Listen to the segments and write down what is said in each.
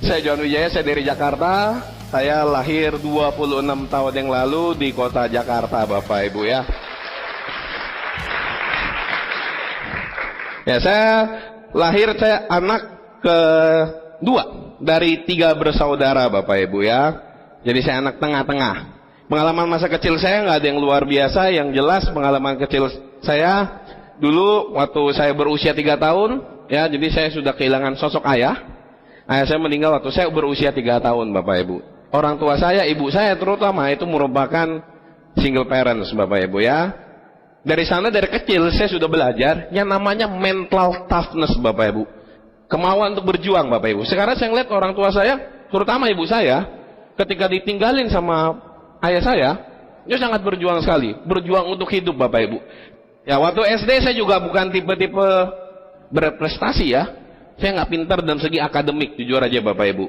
Saya John Wijaya, saya dari Jakarta. Saya lahir 26 tahun yang lalu di kota Jakarta, Bapak Ibu ya. Ya, saya anak kedua dari 3 bersaudara, Bapak Ibu ya. Jadi saya anak tengah-tengah. Pengalaman masa kecil saya nggak ada yang luar biasa. Yang jelas pengalaman kecil saya dulu waktu saya berusia 3 tahun, ya, jadi saya sudah kehilangan sosok ayah. Ayah saya meninggal waktu saya berusia 3 tahun, Bapak Ibu. Orang tua saya, ibu saya terutama, itu merupakan single parents, Bapak Ibu ya. Dari sana, dari kecil saya sudah belajar yang namanya mental toughness, Bapak Ibu. Kemauan untuk berjuang, Bapak Ibu. Sekarang saya ngeliat orang tua saya, terutama ibu saya, ketika ditinggalin sama ayah saya, dia sangat berjuang sekali. Berjuang untuk hidup, Bapak Ibu. Ya, waktu SD saya juga bukan tipe-tipe berprestasi ya. Saya nggak pintar dalam segi akademik, jujur aja Bapak Ibu.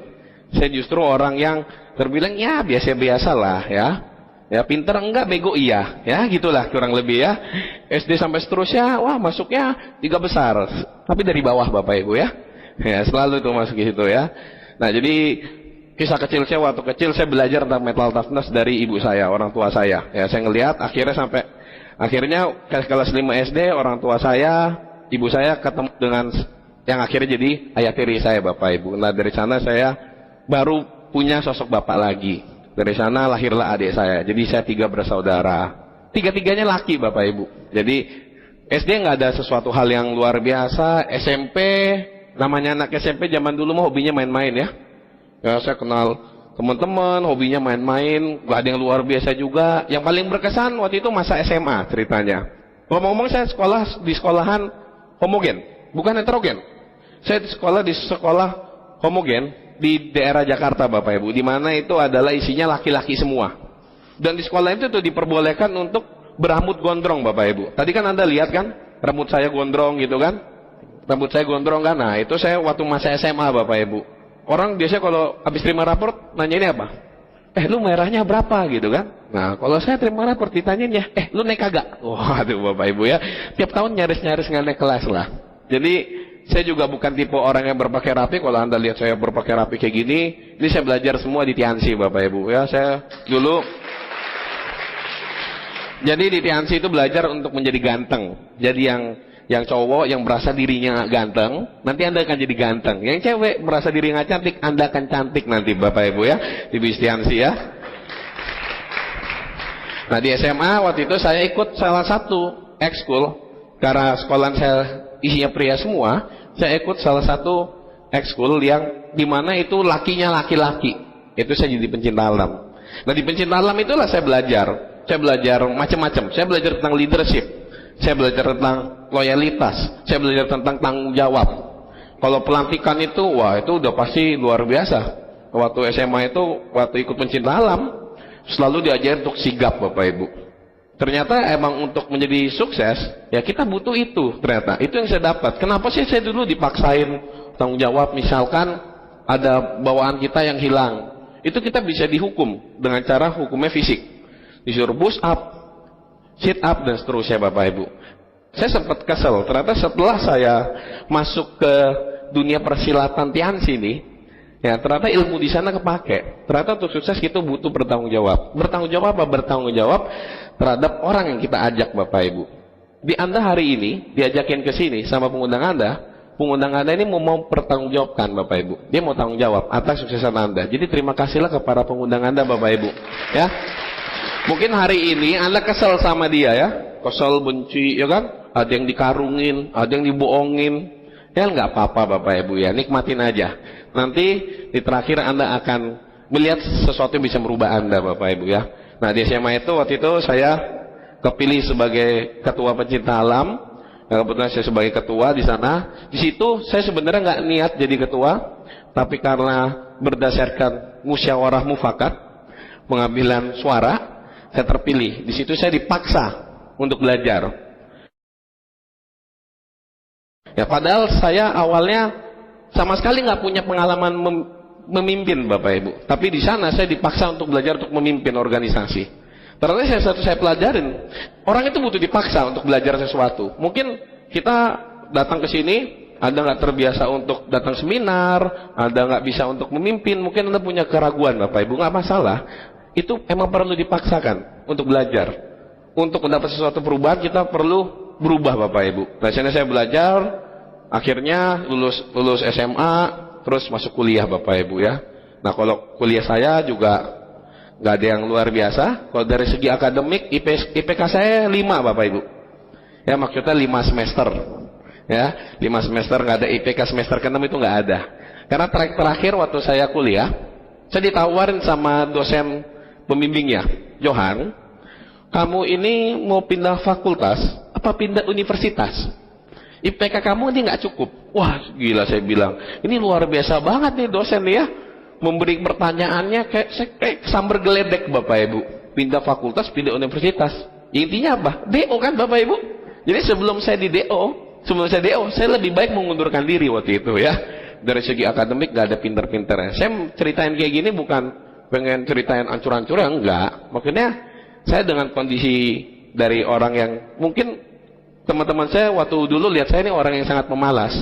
Saya justru orang yang terbilang ya biasa-biasa lah ya. Ya pintar enggak, bego iya. Ya gitulah kurang lebih ya. SD sampai seterusnya, wah masuknya 3 besar. Tapi dari bawah Bapak Ibu ya. Ya selalu itu masuk ke situ ya. Nah jadi kisah kecil saya waktu kecil saya belajar tentang mental toughness dari ibu saya, orang tua saya. Ya saya ngelihat akhirnya kelas 5 SD orang tua saya, ibu saya ketemu dengan yang akhirnya jadi ayah tiri saya, Bapak Ibu. Nah dari sana saya baru punya sosok bapak lagi. Dari sana lahirlah adik saya. Jadi saya 3 bersaudara. 3-3-nya laki, Bapak Ibu. Jadi SD nggak ada sesuatu hal yang luar biasa. SMP, namanya anak SMP zaman dulu mah hobinya main-main ya. Ya saya kenal teman-teman, hobinya main-main. Gak ada yang luar biasa juga. Yang paling berkesan waktu itu masa SMA ceritanya. Ngomong-ngomong saya sekolah di sekolahan homogen, bukan heterogen. Saya sekolah di sekolah homogen di daerah Jakarta, Bapak Ibu, di mana itu adalah isinya laki-laki semua. Dan di sekolah itu tuh diperbolehkan untuk berambut gondrong, Bapak Ibu. Tadi kan Anda lihat kan, rambut saya gondrong gitu kan? Rambut saya gondrong kan? Nah, itu saya waktu masa SMA, Bapak Ibu. Orang biasanya kalau habis terima raport nanya ini apa? Lu merahnya berapa gitu kan? Nah, kalau saya terima raport ditanyain ya, lu naik kagak? Waduh, Bapak Ibu ya. Tiap tahun nyaris-nyaris nggak naik kelas lah. Jadi saya juga bukan tipe orang yang berpakaian rapi. Kalau Anda lihat saya berpakaian rapi kayak gini, ini saya belajar semua di Tiansi, Bapak Ibu ya. Saya dulu jadi di Tiansi itu belajar untuk menjadi ganteng. Jadi yang cowok yang merasa dirinya ganteng, nanti Anda akan jadi ganteng. Yang cewek merasa dirinya cantik, Anda akan cantik nanti, Bapak Ibu ya, di Tiansi ya. Nah di SMA waktu itu saya ikut salah satu ekskul, karena sekolahan saya isinya pria semua. Saya ikut salah satu ekskul yang dimana itu lakinya laki-laki. Itu saya jadi pencinta alam. Nah di pencinta alam itulah saya belajar macam-macam. Saya belajar tentang leadership, saya belajar tentang loyalitas, saya belajar tentang tanggung jawab. Kalau pelantikan itu, wah itu udah pasti luar biasa. Waktu SMA itu, waktu ikut pencinta alam, selalu diajar untuk sigap, Bapak Ibu. Ternyata emang untuk menjadi sukses, ya kita butuh itu ternyata. Itu yang saya dapat. Kenapa sih saya dulu dipaksain tanggung jawab, misalkan ada bawaan kita yang hilang. Itu kita bisa dihukum dengan cara hukumnya fisik. Disuruh push up, sit up, dan seterusnya, Bapak Ibu. Saya sempat kesel, ternyata setelah saya masuk ke dunia persilatan Tiansi ini, ya ternyata ilmu di sana kepake. Ternyata untuk sukses kita butuh bertanggung jawab. Bertanggung jawab apa? Bertanggung jawab terhadap orang yang kita ajak, Bapak Ibu. Di Anda hari ini diajakin ke sini sama pengundang Anda ini mau pertanggungjawabkan, Bapak Ibu. Dia mau tanggung jawab atas suksesan Anda. Jadi terima kasihlah kepada pengundang Anda, Bapak Ibu. Ya. Mungkin hari ini Anda kesel sama dia ya, kesel, benci, ya kan? Ada yang dikarungin, ada yang dibohongin. Ya nggak apa-apa, Bapak Ibu ya, nikmatin aja. Nanti di terakhir Anda akan melihat sesuatu yang bisa merubah Anda, Bapak Ibu ya. Nah di SMA itu waktu itu saya kepilih sebagai ketua pencinta alam. Kebetulan saya sebagai ketua di sana. Di situ saya sebenarnya nggak niat jadi ketua, tapi karena berdasarkan musyawarah mufakat, pengambilan suara, saya terpilih. Di situ saya dipaksa untuk belajar. Ya padahal saya awalnya sama sekali nggak punya pengalaman memimpin, Bapak Ibu. Tapi di sana saya dipaksa untuk belajar untuk memimpin organisasi. Ternyata saya pelajarin, orang itu butuh dipaksa untuk belajar sesuatu. Mungkin kita datang ke sini Anda nggak terbiasa untuk datang seminar, Anda nggak bisa untuk memimpin, mungkin Anda punya keraguan Bapak Ibu, nggak masalah. Itu emang perlu dipaksakan untuk belajar. Untuk mendapat sesuatu perubahan kita perlu berubah Bapak Ibu. Nah, saya belajar, akhirnya lulus SMA, terus masuk kuliah Bapak Ibu ya. Nah, kalau kuliah saya juga nggak ada yang luar biasa. Kalau dari segi akademik, IPK saya 5 Bapak Ibu. Ya, maksudnya 5 semester. Ya, 5 semester nggak ada IPK semester ke-6 itu nggak ada. Karena terakhir waktu saya kuliah, saya ditawarin sama dosen pembimbingnya, Johan, kamu ini mau pindah fakultas apa pindah universitas? IPK kamu ini nggak cukup. Wah, gila saya bilang. Ini luar biasa banget nih dosen nih ya. Memberi pertanyaannya kayak sambar geledek Bapak Ibu. Pindah fakultas, pindah universitas. Intinya apa? DO kan Bapak Ibu? Jadi sebelum saya DO, saya lebih baik mengundurkan diri waktu itu ya. Dari segi akademik gak ada pinter-pinternya. Saya ceritain kayak gini bukan pengen ceritain ancur-ancurnya, enggak. Makanya saya dengan kondisi dari orang yang mungkin teman-teman saya waktu dulu lihat saya ini orang yang sangat pemalas,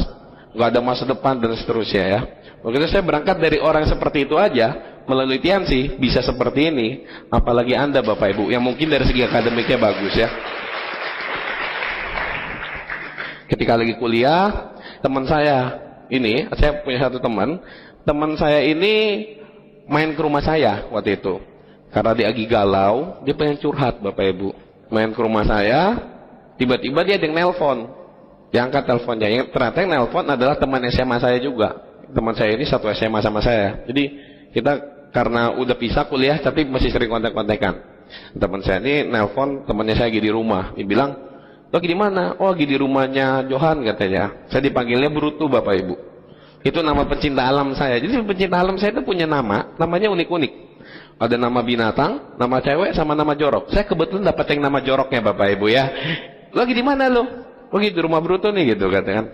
gak ada masa depan dan seterusnya ya. Makanya saya berangkat dari orang seperti itu aja, melalui Tiansi bisa seperti ini. Apalagi Anda Bapak Ibu yang mungkin dari segi akademiknya bagus ya. Ketika lagi kuliah, teman saya punya satu teman saya ini main ke rumah saya waktu itu. Karena dia lagi galau, dia pengen curhat Bapak Ibu. Main ke rumah saya, tiba-tiba dia ada yang nelpon. Diangkat teleponnya, yang ternyata yang nelpon adalah teman SMA saya juga. Teman saya ini satu SMA sama saya. Jadi kita karena udah pisah kuliah, tapi masih sering kontak-kontakan. Teman saya ini nelpon, temannya saya lagi di rumah. Dia bilang, lagi di mana? Oh, lagi di rumahnya Johan katanya. Saya dipanggilnya Brutu Bapak Ibu. Itu nama pecinta alam saya. Jadi pecinta alam saya itu punya namanya unik-unik. Ada nama binatang, nama cewek, sama nama jorok. Saya kebetulan dapat yang nama joroknya Bapak Ibu ya. Lagi di mana lo? Lagi di rumah Brutu nih gitu katanya.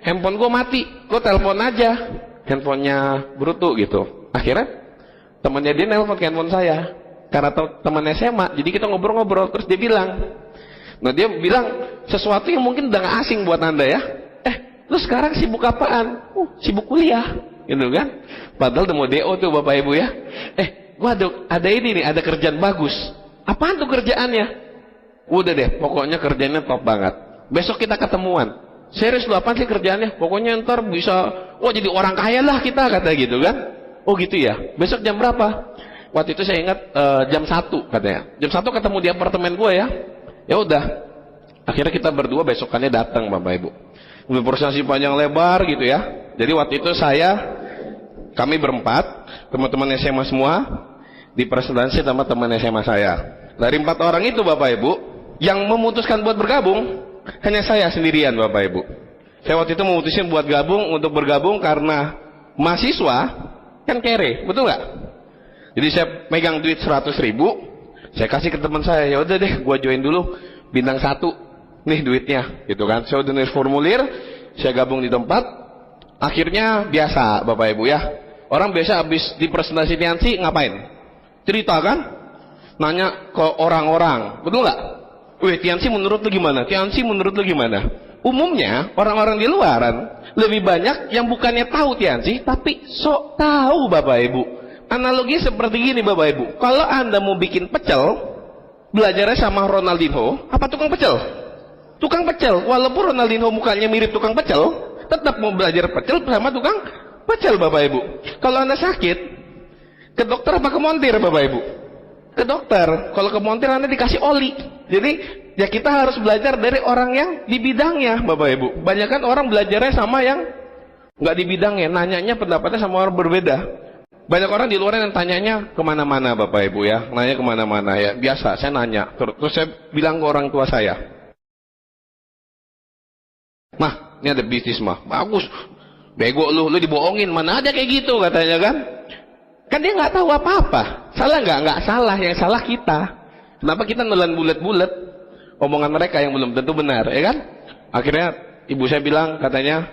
Handphone gue mati. Lo telepon aja handphonenya Brutu gitu. Akhirnya temannya dia nelpon ke handphone saya. Karena temannya SMA, jadi kita ngobrol-ngobrol. Terus dia bilang, nah dia bilang sesuatu yang mungkin udah gak asing buat Anda ya. Lu sekarang sibuk apaan? Sibuk kuliah, gitu kan? Padahal udah mau DO tuh Bapak Ibu ya. Gua ada ini nih, ada kerjaan bagus. Apaan tuh kerjaannya? Udah deh, pokoknya kerjanya top banget. Besok kita ketemuan. Serius lu apaan sih kerjaannya? Pokoknya ntar bisa, jadi orang kaya lah kita, kata gitu kan? Oh gitu ya. Besok jam berapa? Waktu itu saya ingat jam 1 katanya. Jam 1 ketemu di apartemen gue ya. Ya udah. Akhirnya kita berdua besokannya datang Bapak Ibu. Berprestasi panjang lebar gitu ya. Jadi waktu itu kami berempat, teman-teman SMA semua, dipresentasi sama teman SMA saya. Dari 4 orang itu Bapak Ibu, yang memutuskan buat bergabung, hanya saya sendirian Bapak Ibu. Saya waktu itu memutuskan buat untuk bergabung karena mahasiswa kan kere, betul nggak? Jadi saya megang duit 100.000, saya kasih ke teman saya, ya udah deh, gua join dulu, bintang 1, nih duitnya, gitu kan? Saya udah nulis formulir, saya gabung di tempat, akhirnya biasa, Bapak Ibu ya. Orang biasa habis di presentasi Tiansi ngapain? Cerita kan? Nanya ke orang-orang, betul nggak? Wih, Tiansi menurut lu gimana? Tiansi menurut lu gimana? Umumnya orang-orang di luaran lebih banyak yang bukannya tahu Tiansi, tapi sok tahu Bapak Ibu. Analogi seperti gini Bapak Ibu, kalau Anda mau bikin pecel, belajarnya sama Ronaldinho, apa tukang pecel? Tukang pecel, walaupun Ronaldinho mukanya mirip tukang pecel, tetap mau belajar pecel sama tukang pecel Bapak Ibu. Kalau Anda sakit, ke dokter apa ke montir Bapak Ibu? Ke dokter. Kalau ke montir Anda dikasih oli. Jadi ya kita harus belajar dari orang yang di bidangnya Bapak Ibu. Banyakan orang belajarnya sama yang nggak di bidangnya, nanyanya pendapatnya sama orang berbeda. Banyak orang di luar yang tanyanya kemana-mana Bapak Ibu ya, nanya kemana-mana ya, biasa saya nanya, terus saya bilang ke orang tua saya, mah ini ada bisnis mah, bagus, bego lu dibohongin, mana ada kayak gitu katanya kan dia nggak tahu apa-apa, salah nggak salah, yang salah kita, kenapa kita nelan bulat-bulat, omongan mereka yang belum tentu benar, ya kan? Akhirnya ibu saya bilang katanya,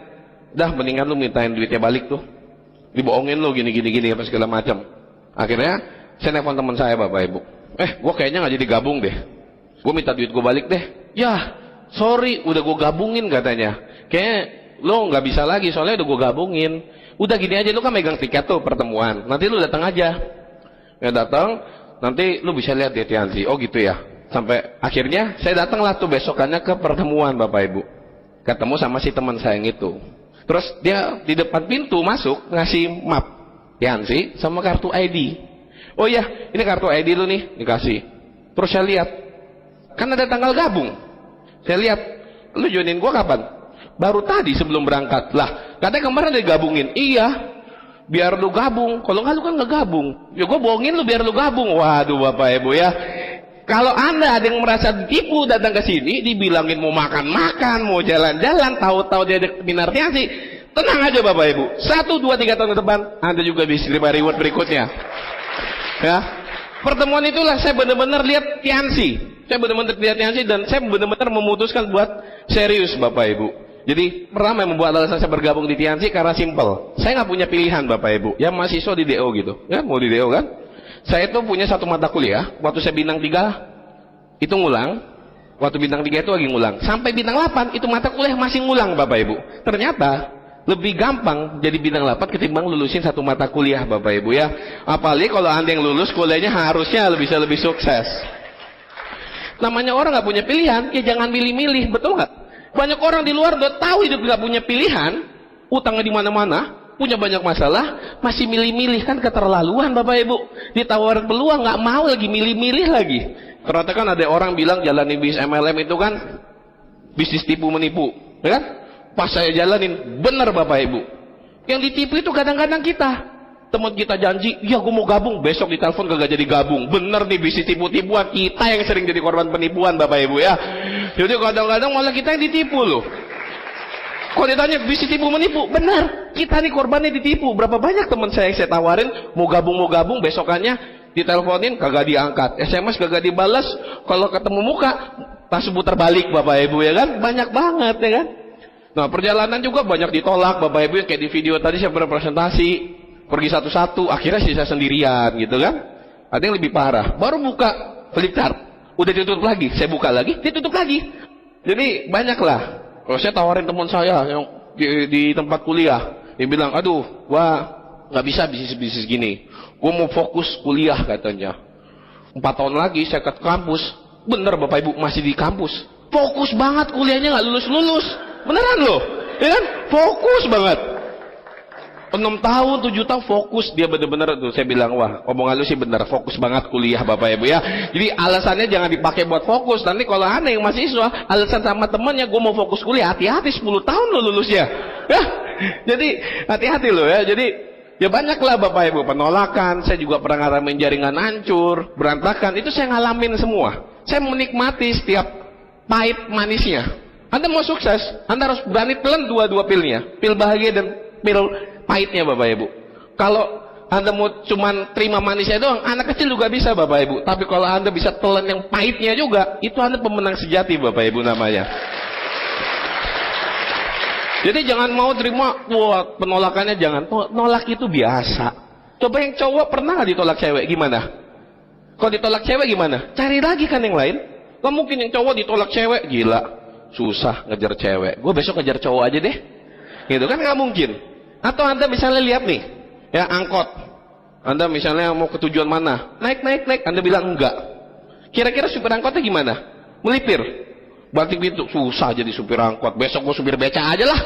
dah mendingan lu mintain duitnya balik tuh. Dibohongin lo gini apa segala macam. Akhirnya saya nelfon teman saya Bapak Ibu, gue kayaknya nggak jadi gabung deh, gue minta duit gue balik deh. Ya sorry, udah gue gabungin katanya, kayaknya lo nggak bisa lagi soalnya udah gue gabungin. Udah gini aja, lu kan megang tiket tuh pertemuan. Nanti lu datang aja. Ya datang, nanti lu bisa lihat di Tianzi. Oh gitu ya. Sampai akhirnya saya datanglah tuh besokannya ke pertemuan Bapak Ibu. Ketemu sama si teman saya yang itu. Terus dia di depan pintu masuk ngasih map Tianzi sama kartu ID. Oh iya, ini kartu ID lu nih, dikasih. Terus saya lihat, kan ada tanggal gabung. Saya lihat, lu joinin gua kapan? Baru tadi sebelum berangkat. Lah, katanya kemarin udah gabungin. Iya, biar lu gabung. Kalau nggak lu kan nggak gabung. Ya gua bohongin lu biar lu gabung. Waduh Bapak Ibu ya. Kalau Anda ada yang merasa ditipu datang ke sini, dibilangin mau makan-makan, mau jalan-jalan, tahu-tahu dia ada seminar Tianzi, tenang aja Bapak Ibu. 1, 2, 3 tahun ke depan, Anda juga bisa terima reward berikutnya. Ya, pertemuan itulah saya benar-benar lihat Tianzi. Saya benar-benar lihat Tianzi dan saya benar-benar memutuskan buat serius Bapak Ibu. Jadi pertama yang membuat alasan saya bergabung di Tianzi karena simple. Saya nggak punya pilihan Bapak Ibu. Ya mahasiswa di DO gitu. Ya mau di DO kan? Saya itu punya satu mata kuliah. Waktu saya bintang 3 itu ngulang. Waktu bintang 3 itu lagi ngulang. Sampai bintang 8 itu mata kuliah masih ngulang Bapak Ibu. Ternyata lebih gampang jadi bintang 8 ketimbang lulusin satu mata kuliah Bapak Ibu ya. Apalagi kalau Anda yang lulus kuliahnya harusnya bisa lebih sukses. Namanya orang nggak punya pilihan, ya jangan milih-milih, betul nggak? Banyak orang di luar udah tahu hidup nggak punya pilihan, utangnya di mana-mana, punya banyak masalah, masih milih-milih, kan keterlaluan Bapak Ibu. Ditawarin peluang nggak mau lagi, milih-milih lagi. Ternyata kan ada orang bilang jalanin bisnis MLM itu kan bisnis tipu menipu, ya kan? Pas saya jalanin, benar Bapak Ibu. Yang ditipu itu kadang-kadang kita. Teman kita janji, iya gue mau gabung, besok ditelepon kagak jadi gabung. Bener nih bisnis tipu-tipuan, kita yang sering jadi korban penipuan Bapak Ibu ya. Jadi kadang-kadang malah kita yang ditipu loh. Kalau ditanya bisnis tipu menipu, benar, kita nih korbannya ditipu. Berapa banyak teman saya yang saya tawarin mau gabung, besokannya diteleponin kagak diangkat, SMS kagak dibalas, kalau ketemu muka langsung putar balik Bapak Ibu ya kan. Banyak banget ya kan. Nah perjalanan juga banyak ditolak Bapak Ibu, yang kayak di video tadi saya berpresentasi, pergi satu-satu, akhirnya sisa sendirian gitu kan. Ada yang lebih parah, baru buka Flipchart, udah ditutup lagi, saya buka lagi, ditutup lagi. Jadi banyaklah. Kalau saya tawarin teman saya yang di tempat kuliah, dia bilang, aduh, wah nggak bisa bisnis gini, gue mau fokus kuliah katanya. 4 tahun lagi saya ke kampus, bener Bapak Ibu masih di kampus, fokus banget kuliahnya nggak lulus, beneran loh, ya kan? Fokus banget. 6 tahun, 7 tahun fokus dia benar-benar tuh. Saya bilang, wah, omongan lu sih benar, fokus banget kuliah Bapak Ibu ya. Jadi alasannya jangan dipakai buat fokus. Nanti kalau Anda yang mahasiswa, alasan sama temannya gue mau fokus kuliah, hati-hati 10 tahun lo lulusnya. Ya. Jadi hati-hati lo ya. Jadi ya banyaklah Bapak Ibu penolakan. Saya juga pernah ngalamin jaringan hancur, berantakan. Itu saya ngalamin semua. Saya menikmati setiap pahit manisnya. Anda mau sukses, Anda harus berani telan dua pilnya, pil bahagia dan pil pahitnya Bapak Ibu. Kalau Anda mau cuman terima manisnya doang, anak kecil juga bisa Bapak Ibu. Tapi kalau Anda bisa telan yang pahitnya juga, itu Anda pemenang sejati Bapak Ibu namanya. Jadi jangan mau terima, wah penolakannya jangan. Nolak itu biasa. Coba yang cowok pernah nggak ditolak cewek gimana? Kalau ditolak cewek gimana? Cari lagi kan yang lain. Gak mungkin yang cowok ditolak cewek, gila, susah ngejar cewek. Gue besok ngejar cowok aja deh. Gitu kan nggak mungkin. Atau Anda misalnya lihat nih, ya angkot. Anda misalnya mau ke tujuan mana? Naik. Anda bilang enggak. Kira-kira supir angkotnya gimana? Melipir. Banting pintu, susah jadi supir angkot. Besok mau supir beca aja lah.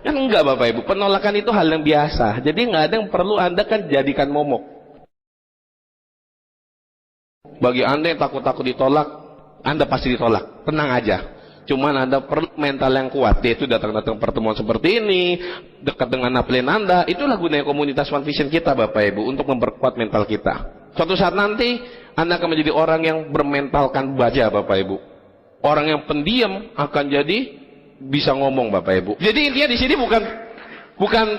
Kan enggak Bapak Ibu. Penolakan itu hal yang biasa. Jadi nggak ada yang perlu Anda kan jadikan momok. Bagi Anda yang takut-takut ditolak, Anda pasti ditolak. Tenang aja. Cuman Anda perlu mental yang kuat, yaitu datang-datang pertemuan seperti ini, dekat dengan upline Anda. Itulah gunanya komunitas One Vision kita Bapak Ibu, untuk memperkuat mental kita. Suatu saat nanti Anda akan menjadi orang yang bermentalkan baja Bapak Ibu. Orang yang pendiam akan jadi bisa ngomong Bapak Ibu. Jadi intinya di sini bukan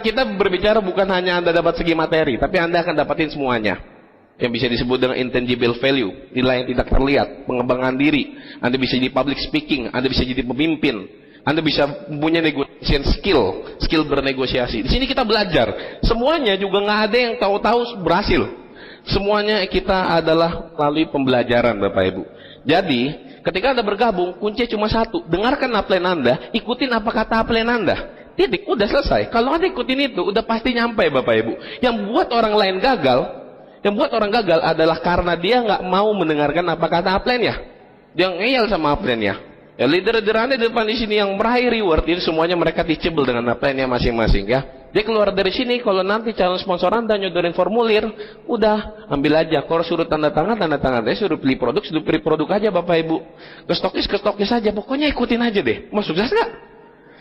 kita berbicara bukan hanya Anda dapat segi materi, tapi Anda akan dapatin semuanya. Yang bisa disebut dengan intangible value, nilai yang tidak terlihat, pengembangan diri. Anda bisa jadi public speaking, Anda bisa jadi pemimpin, Anda bisa mempunyai negotiation skill bernegosiasi. Di sini kita belajar. Semuanya juga nggak ada yang tahu-tahu berhasil. Semuanya kita adalah melalui pembelajaran Bapak Ibu. Jadi ketika Anda bergabung, kuncinya cuma satu. Dengarkan upline Anda, ikutin apa kata upline Anda. Titik, udah selesai. Kalau Anda ikutin itu, udah pasti nyampe Bapak Ibu. Yang buat orang lain gagal, adalah karena dia nggak mau mendengarkan apa kata upline-nya. Dia ngeyel sama upline-nya. Ya, leader-leader Anda di depan di sini yang meraih reward, ini semuanya mereka teachable dengan upline-nya masing-masing ya. Dia keluar dari sini, kalau nanti calon sponsor Anda nyodorin formulir, udah ambil aja. Kalau suruh tanda tangan, dia suruh pilih produk aja Bapak Ibu. Ke stokis aja, pokoknya ikutin aja deh. Mau sukses nggak?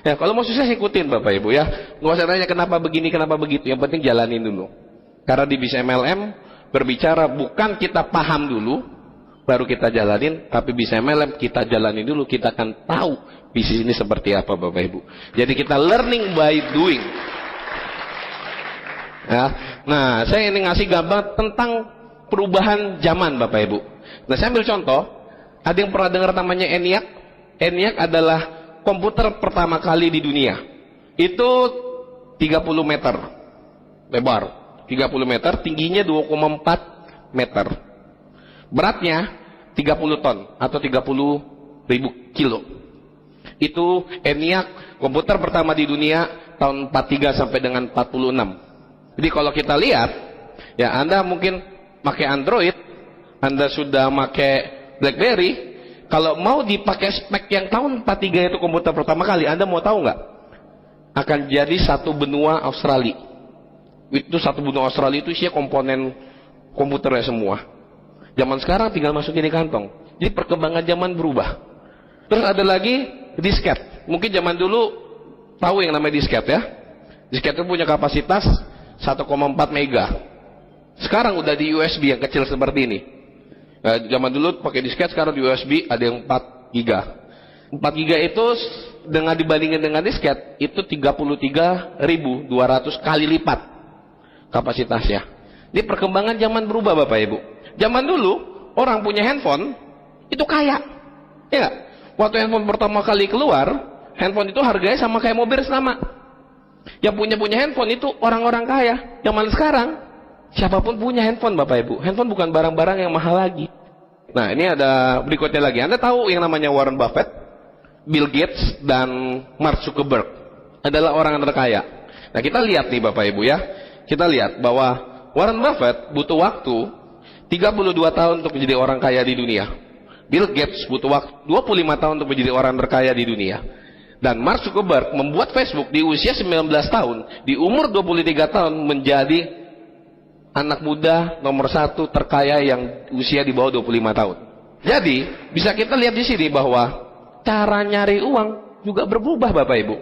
Ya, kalau mau sukses ikutin Bapak Ibu ya. Nggak usah tanya kenapa begini, kenapa begitu. Yang penting jalanin dulu. Karena di bisnis MLM berbicara bukan kita paham dulu, baru kita jalanin, tapi bisa MLM kita jalanin dulu, kita akan tahu bisnis ini seperti apa Bapak Ibu. Jadi kita learning by doing. Ya. Nah, saya ini ngasih gambar tentang perubahan zaman Bapak Ibu. Nah, saya ambil contoh, ada yang pernah dengar namanya ENIAC? ENIAC adalah komputer pertama kali di dunia. Itu 30 meter lebar, 30 meter, tingginya 2,4 meter. Beratnya 30 ton atau 30.000 kilo. Itu ENIAC, komputer pertama di dunia tahun 43 sampai dengan 46. Jadi kalau kita lihat, ya Anda mungkin pakai Android, Anda sudah pakai BlackBerry, kalau mau dipakai spek yang tahun 43 itu komputer pertama kali, Anda mau tahu nggak? Akan jadi satu benua Australia. Itu satu benua Australia itu isinya komponen komputernya semua. Zaman sekarang tinggal masukin di kantong. Jadi perkembangan zaman berubah. Terus ada lagi disket. Mungkin zaman dulu tahu yang namanya disket ya. Disket itu punya kapasitas 1,4 mega. Sekarang udah di USB yang kecil seperti ini. Zaman dulu pakai disket, sekarang di USB ada yang 4 giga. 4 giga itu dengan dibandingkan dengan disket itu 33.200 kali lipat kapasitasnya. Ini perkembangan zaman berubah Bapak Ibu. Zaman dulu orang punya handphone itu kaya. Ya gak? Waktu handphone pertama kali keluar, handphone itu harganya sama kayak mobil sama. Yang punya handphone itu orang-orang kaya. Zaman sekarang siapapun punya handphone Bapak Ibu. Handphone bukan barang-barang yang mahal lagi. Nah, ini ada berikutnya lagi. Anda tahu yang namanya Warren Buffett, Bill Gates, dan Mark Zuckerberg adalah orang yang terkaya. Nah, kita lihat nih Bapak Ibu ya. Kita lihat bahwa Warren Buffett butuh waktu 32 tahun untuk menjadi orang kaya di dunia. Bill Gates butuh waktu 25 tahun untuk menjadi orang terkaya di dunia. Dan Mark Zuckerberg membuat Facebook di usia 19 tahun, di umur 23 tahun menjadi anak muda nomor 1 terkaya yang usia di bawah 25 tahun. Jadi, bisa kita lihat di sini bahwa cara nyari uang juga berubah Bapak Ibu.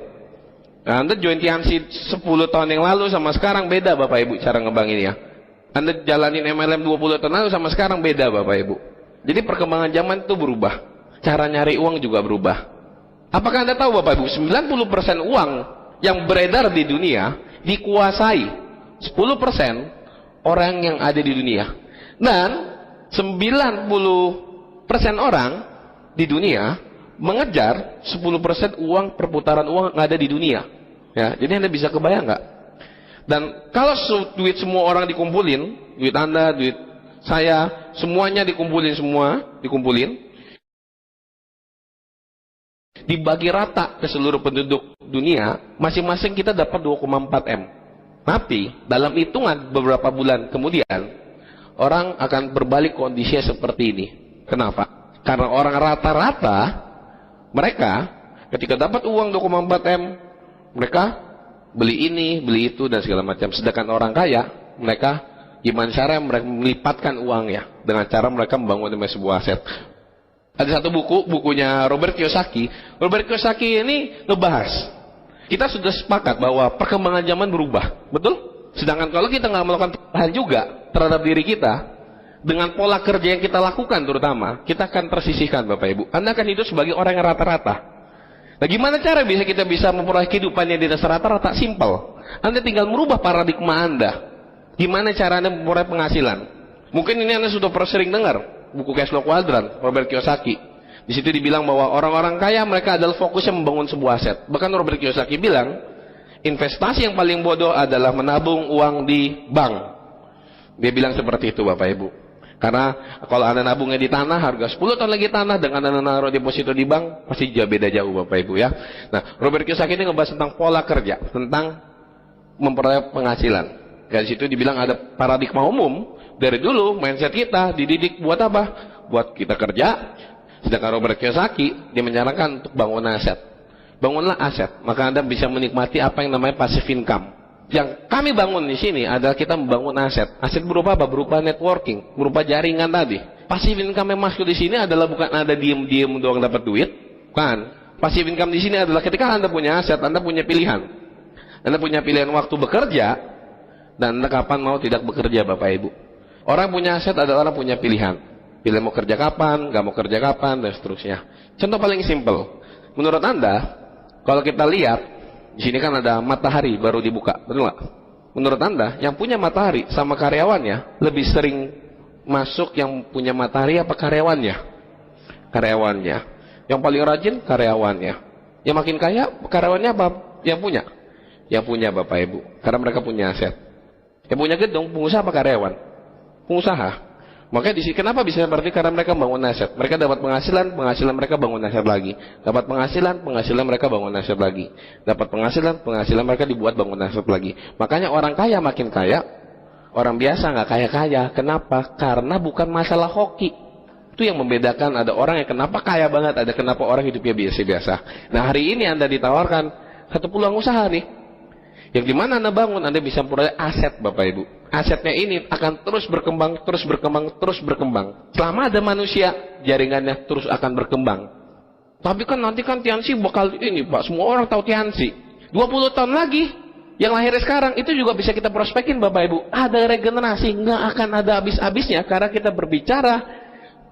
Nah, Anda join Tianxi 10 tahun yang lalu sama sekarang beda Bapak Ibu cara ngebanginnya. Anda jalanin MLM 20 tahun lalu sama sekarang beda Bapak Ibu. Jadi perkembangan zaman itu berubah. Cara nyari uang juga berubah. Apakah Anda tahu Bapak Ibu, 90% uang yang beredar di dunia dikuasai 10% orang yang ada di dunia. Dan 90% orang di dunia mengejar 10% uang perputaran uang yang ada di dunia. Ya, jadi Anda bisa kebayang nggak? Dan kalau duit semua orang dikumpulin, duit Anda, duit saya, semuanya dikumpulin dibagi rata ke seluruh penduduk dunia, masing-masing kita dapat 2,4 M. Tapi dalam hitungan beberapa bulan kemudian, orang akan berbalik kondisinya seperti ini. Kenapa? Karena orang rata-rata, mereka ketika dapat uang 2,4 M, mereka beli ini, beli itu, dan segala macam. Sedangkan orang kaya, mereka gimana cara mereka melipatkan uangnya? Dengan cara mereka membangun sebuah aset. Ada satu bukunya Robert Kiyosaki. Robert Kiyosaki ini ngebahas. Kita sudah sepakat bahwa perkembangan zaman berubah. Betul? Sedangkan kalau kita nggak melakukan perubahan juga terhadap diri kita, dengan pola kerja yang kita lakukan terutama, kita akan tersisihkan Bapak Ibu. Anda akan hidup sebagai orang yang rata-rata. Nah, gimana cara kita bisa memperoleh kehidupan yang di atas rata-rata? Simple. Anda tinggal merubah paradigma Anda. Gimana cara Anda memperoleh penghasilan? Mungkin ini Anda sudah pernah sering dengar buku Cash Flow Quadrant, Robert Kiyosaki. Di situ dibilang bahwa orang-orang kaya mereka adalah fokusnya membangun sebuah aset. Bahkan Robert Kiyosaki bilang, investasi yang paling bodoh adalah menabung uang di bank. Dia bilang seperti itu Bapak Ibu. Karena kalau Anda nabungnya di tanah, harga 10 tahun lagi tanah, dengan Anda naruh deposito di bank, pasti beda jauh Bapak Ibu ya. Nah, Robert Kiyosaki ini ngebahas tentang pola kerja, tentang memperoleh penghasilan. Dari situ dibilang ada paradigma umum, dari dulu mindset kita dididik buat apa? Buat kita kerja. Sedangkan Robert Kiyosaki, dia menyarankan untuk bangun aset. Bangunlah aset, maka Anda bisa menikmati apa yang namanya passive income. Yang kami bangun di sini adalah kita membangun aset. Aset berupa apa? Berupa networking, berupa jaringan tadi. Passive income yang masuk di sini adalah bukan Anda diem-diem doang dapat duit, bukan. Passive income di sini adalah ketika Anda punya aset, Anda punya pilihan. Anda punya pilihan waktu bekerja dan Anda kapan mau tidak bekerja, Bapak Ibu. Orang punya aset adalah orang punya pilihan. Pilih mau kerja kapan, nggak mau kerja kapan, dan seterusnya. Contoh paling simple. Menurut Anda, kalau kita lihat di sini kan ada matahari baru dibuka, betul nggak? Menurut Anda, yang punya matahari sama karyawannya lebih sering masuk yang punya matahari apa karyawannya? Karyawannya. Yang paling rajin karyawannya. Yang makin kaya karyawannya apa? Yang punya? Yang punya Bapak Ibu. Karena mereka punya aset. Yang punya gedung, pengusaha apa karyawan? Pengusaha. Makanya di sini kenapa bisa seperti? Karena mereka bangun aset. Mereka dapat penghasilan, penghasilan mereka bangun aset lagi. Dapat penghasilan, penghasilan mereka bangun aset lagi. Dapat penghasilan, penghasilan mereka dibuat bangun aset lagi. Makanya orang kaya makin kaya, orang biasa nggak kaya-kaya. Kenapa? Karena bukan masalah hoki. Itu yang membedakan ada orang yang kenapa kaya banget, ada kenapa orang hidupnya biasa-biasa. Nah, hari ini Anda ditawarkan satu peluang usaha nih. Yang dimana Anda bangun, Anda bisa memperoleh aset Bapak Ibu. Asetnya ini akan terus berkembang, terus berkembang, terus berkembang. Selama ada manusia, jaringannya terus akan berkembang. Tapi kan nanti kan Tianxi bakal ini Pak, semua orang tahu Tianxi. 20 tahun lagi, yang lahir sekarang, itu juga bisa kita prospekin Bapak Ibu. Ada regenerasi, nggak akan ada habis-habisnya. Karena kita berbicara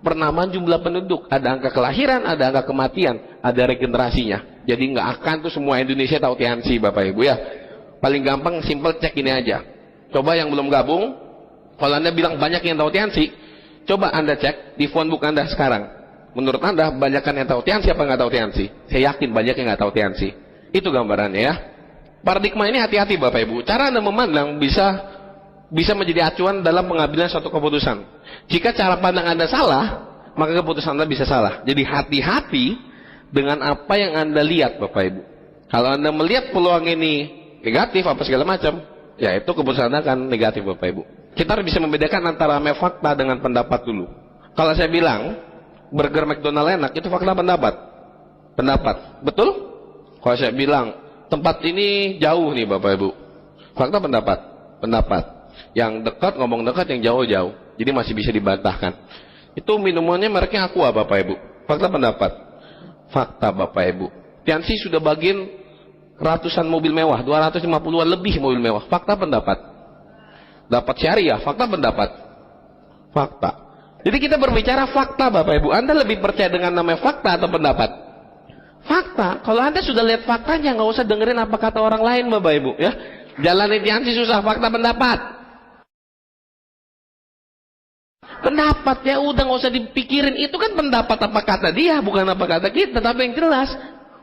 pernamaan jumlah penduduk. Ada angka kelahiran, ada angka kematian, ada regenerasinya. Jadi nggak akan tuh semua Indonesia tahu Tianxi Bapak Ibu ya. Paling gampang, simple, cek ini aja. Coba yang belum gabung, kalau Anda bilang banyak yang tahu Tianxi, coba Anda cek di phone book Anda sekarang. Menurut Anda, banyakan yang tahu Tianxi apa nggak tahu Tianxi? Saya yakin banyak yang nggak tahu Tianxi. Itu gambarannya ya. Paradigma ini hati-hati Bapak Ibu. Cara Anda memandang bisa menjadi acuan dalam pengambilan suatu keputusan. Jika cara pandang Anda salah, maka keputusan Anda bisa salah. Jadi hati-hati dengan apa yang Anda lihat Bapak Ibu. Kalau Anda melihat peluang ini negatif apa segala macam, ya itu keputusan Anda akan negatif Bapak Ibu. Kita harus bisa membedakan antara fakta dengan pendapat dulu. Kalau saya bilang burger McDonald enak, itu fakta pendapat? Pendapat, betul? Kalau saya bilang tempat ini jauh nih Bapak Ibu, fakta pendapat? Pendapat. Yang dekat ngomong dekat, yang jauh-jauh. Jadi masih bisa dibantahkan. Itu minumannya mereknya Aqua Bapak Ibu. Fakta pendapat? Fakta Bapak Ibu. Tianxi sudah bagiin ratusan mobil mewah, 250-an lebih mobil mewah. Fakta pendapat? Dapat syariah, fakta pendapat? Fakta. Jadi kita berbicara fakta Bapak Ibu. Anda lebih percaya dengan namanya fakta atau pendapat? Fakta. Kalau Anda sudah lihat faktanya, nggak usah dengerin apa kata orang lain Bapak Ibu ya. Jalan Tianxi susah, fakta pendapat? Pendapat ya udah nggak usah dipikirin. Itu kan pendapat apa kata dia, bukan apa kata kita. Tapi yang jelas,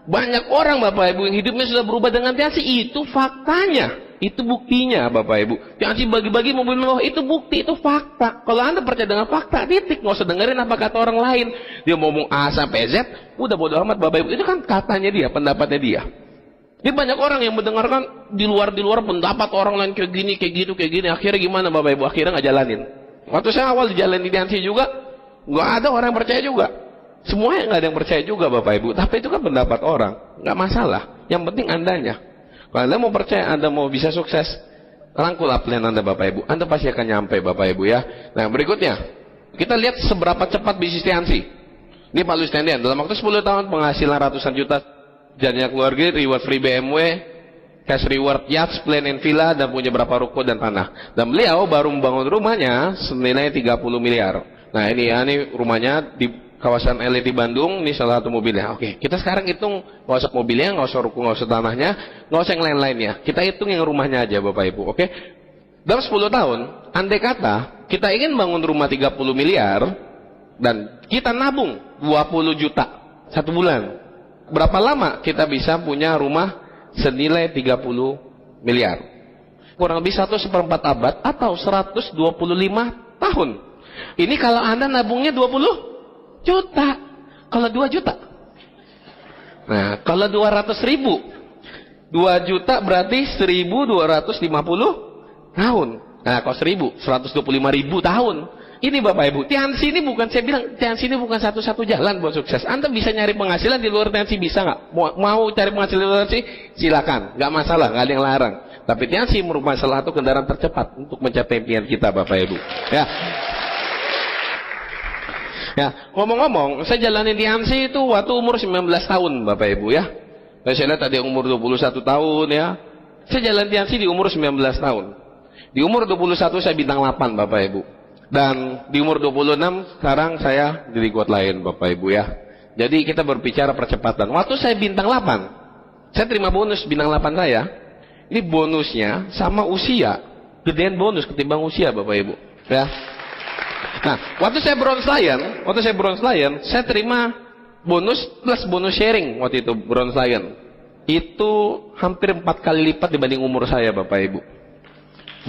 banyak orang Bapak Ibu yang hidupnya sudah berubah dengan Tianxi. Itu faktanya, itu buktinya Bapak Ibu. Tianxi bagi-bagi mobil mewah, itu bukti, itu fakta. Kalau Anda percaya dengan fakta, titik, nggak usah dengerin apa kata orang lain. Dia ngomong A sampai Z, udah bodo amat Bapak Ibu. Itu kan katanya dia, pendapatnya dia. Jadi banyak orang yang mendengarkan di luar pendapat orang lain kayak gini, kayak gitu, kayak gini. Akhirnya gimana Bapak Ibu? Akhirnya nggak jalanin. Waktu saya awal dijalanin di Tianxi juga, nggak ada orang yang percaya juga. Semuanya nggak ada yang percaya juga Bapak Ibu. Tapi itu kan pendapat orang, nggak masalah. Yang penting Andanya. Kalau Anda mau percaya, Anda mau bisa sukses, rangkul plan Anda Bapak Ibu. Anda pasti akan nyampe Bapak Ibu ya. Nah berikutnya, kita lihat seberapa cepat bisnis Tianxi. Ini Pak Luis Tendian, dalam waktu 10 tahun penghasilan ratusan juta, jadinya keluarga, reward free BMW, cash reward yacht, plane and villa, dan punya berapa ruko dan tanah. Dan beliau baru membangun rumahnya senilai 30 miliar. Nah ini ya, ini rumahnya di kawasan elit di Bandung, ini salah satu mobilnya. Oke, kita sekarang hitung nggak usah mobilnya, nggak usah ruko, nggak usah tanahnya, nggak usah yang lain-lainnya. Kita hitung yang rumahnya aja Bapak Ibu. Oke, dalam 10 tahun, andai kata kita ingin bangun rumah 30 miliar dan kita nabung 20 juta satu bulan, berapa lama kita bisa punya rumah senilai 30 miliar? Kurang lebih 1/4 abad atau 125 tahun. Ini kalau Anda nabungnya 20 juta. Kalau 2 juta. Nah, kalau 200.000. 2 juta berarti 1.250 tahun. Nah, kalau 1.125.000 tahun. Ini Bapak Ibu, Tiansi ini bukan, saya bilang, Tiansi ini bukan satu-satu jalan buat sukses. Anda bisa nyari penghasilan di luar Tiansi, bisa nggak? Mau cari penghasilan di luar Tiansi? Silakan, nggak masalah, nggak ada yang larang. Tapi Tiansi merupakan salah satu kendaraan tercepat untuk mencapai impian kita, Bapak Ibu. Ya. Ya, ngomong-ngomong, saya jalanin Tiansi itu waktu umur 19 tahun, Bapak Ibu ya. Saya lihat tadi umur 21 tahun ya. Saya jalan Tiansi di umur 19 tahun. Di umur 21 saya bintang 8, Bapak Ibu. Dan di umur 26 sekarang saya jadi kuat lain, Bapak Ibu ya. Jadi kita berbicara percepatan. Waktu saya bintang 8, saya terima bonus bintang 8 saya. Ini bonusnya sama usia, gedean bonus ketimbang usia, Bapak Ibu ya. Nah, waktu saya bronze lion, saya terima bonus plus bonus sharing waktu itu bronze lion. Itu hampir 4 kali lipat dibanding umur saya, Bapak Ibu.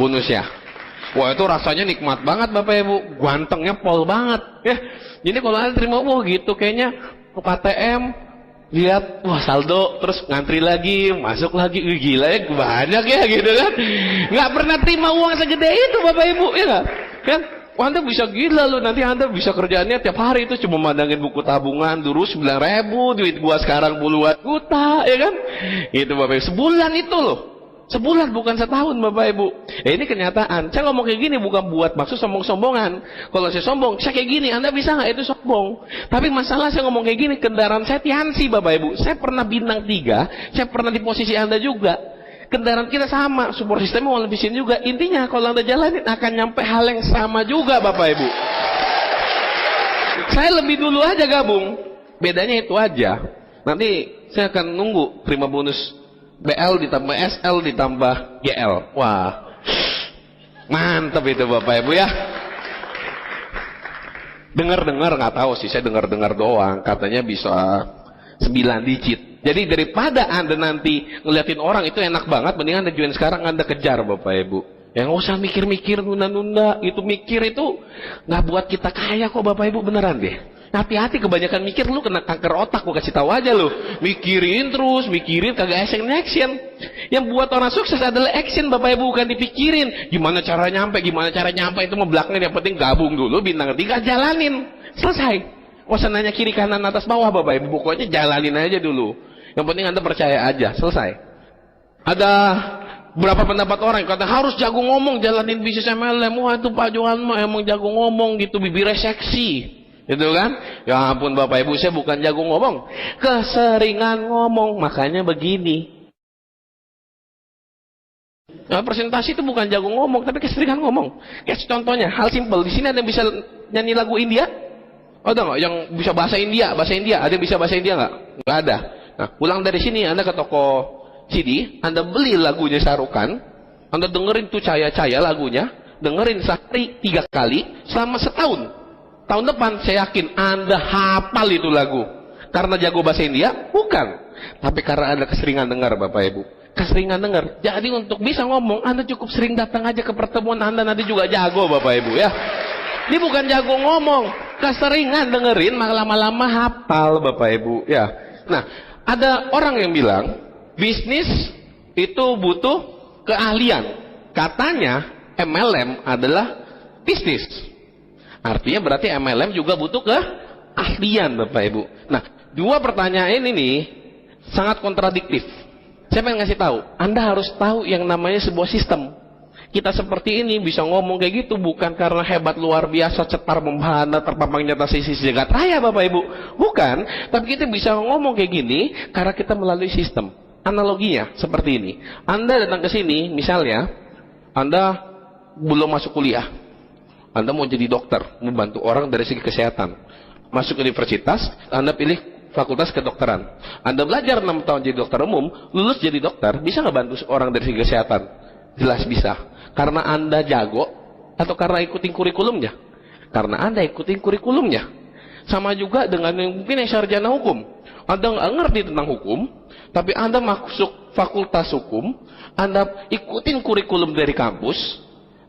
Bonusnya. Wah, itu rasanya nikmat banget, Bapak Ibu. Gantengnya pol banget. Ya, jadi kalau Anda terima, wah gitu kayaknya ke KTM, lihat, wah saldo, terus ngantri lagi, masuk lagi, gila ya, banyak ya gitu kan. Nggak pernah terima uang segede itu, Bapak Ibu, ya nggak? Kan? Wah, Anda bisa gila loh, nanti Anda bisa kerjaannya tiap hari itu cuma mandangin buku tabungan, dulu 9.000, duit gua sekarang puluhan juta, ya kan? Itu Bapak Ibu, sebulan itu loh. Sebulan bukan setahun, Bapak Ibu. Ini kenyataan. Saya ngomong kayak gini bukan buat maksud sombong-sombongan. Kalau saya sombong, saya kayak gini, Anda bisa nggak? Itu sombong. Tapi masalah saya ngomong kayak gini, kendaraan saya Tiansi, Bapak Ibu. Saya pernah bintang 3, saya pernah di posisi Anda juga. Kendaraan kita sama, support sistemnya mau lebihin juga. Intinya kalau Anda jalanin akan nyampe hal yang sama juga, Bapak Ibu. Saya lebih dulu aja gabung. Bedanya itu aja. Nanti saya akan nunggu terima bonus BL ditambah SL ditambah GL. Wah, mantap itu Bapak Ibu ya. Dengar-dengar nggak tahu sih, saya dengar-dengar doang. Katanya bisa 9 digit. Jadi daripada Anda nanti ngeliatin orang itu enak banget, mendingan Anda join sekarang, Anda kejar Bapak Ibu. Yang nggak usah mikir-mikir nunda-nunda. Itu mikir itu nggak buat kita kaya kok, Bapak Ibu, beneran deh. Hati-hati, kebanyakan mikir lu kena kanker otak, gua kasih tahu aja lu. Mikirin terus, mikirin kagak action. Yang buat orang sukses adalah action, Bapak Ibu, bukan dipikirin. Gimana cara nyampe itu mah belakangnya, yang penting gabung dulu bintang 3, jalanin. Selesai. Usah nanya kiri kanan atas bawah, Bapak Ibu, pokoknya jalanin aja dulu. Yang penting Anda percaya aja, selesai. Ada berapa pendapat orang yang kata harus jago ngomong jalanin bisnis MLM. Wah, itu Pak Johan mah emang jago ngomong gitu, bibirnya seksi. Itu kan? Ya ampun Bapak Ibu, saya bukan jago ngomong, keseringan ngomong, makanya begini. Nah, presentasi itu bukan jago ngomong, tapi keseringan ngomong. Kayak contohnya, hal simpel. Di sini ada yang bisa nyanyi lagu India? Ada nggak? Yang bisa bahasa India? Ada yang bisa bahasa India nggak? Nggak ada. Nah, pulang dari sini, Anda ke toko CD, Anda beli lagunya Sarukan, Anda dengerin tuh Caya-Caya lagunya, dengerin sehari 3 kali selama setahun. Tahun depan saya yakin Anda hafal itu lagu. Karena jago bahasa India? Bukan. Tapi karena Anda keseringan dengar, Bapak Ibu. Keseringan dengar. Jadi untuk bisa ngomong, Anda cukup sering datang aja ke pertemuan Anda, nanti juga jago, Bapak Ibu ya. Ini bukan jago ngomong, keseringan dengerin, lama-lama hafal, Bapak Ibu ya. Nah, ada orang yang bilang bisnis itu butuh keahlian. Katanya MLM adalah bisnis. Artinya berarti MLM juga butuh keahlian, Bapak Ibu. Nah, 2 pertanyaan ini sangat kontradiktif. Saya pengen ngasih tahu, Anda harus tahu yang namanya sebuah sistem. Kita seperti ini bisa ngomong kayak gitu bukan karena hebat luar biasa, cetar membahana, terpampang nyata sisi jagat raya, Bapak Ibu. Bukan, tapi kita bisa ngomong kayak gini karena kita melalui sistem. Analoginya seperti ini. Anda datang ke sini, misalnya Anda belum masuk kuliah. Anda mau jadi dokter, membantu orang dari segi kesehatan. Masuk universitas, Anda pilih fakultas kedokteran. Anda belajar 6 tahun jadi dokter umum, lulus jadi dokter, bisa nggak bantu orang dari segi kesehatan? Jelas bisa. Karena Anda jago, atau karena ikutin kurikulumnya? Karena Anda ikutin kurikulumnya. Sama juga dengan yang mungkin yang sarjana hukum. Anda nggak ngerti tentang hukum, tapi Anda masuk fakultas hukum, Anda ikutin kurikulum dari kampus,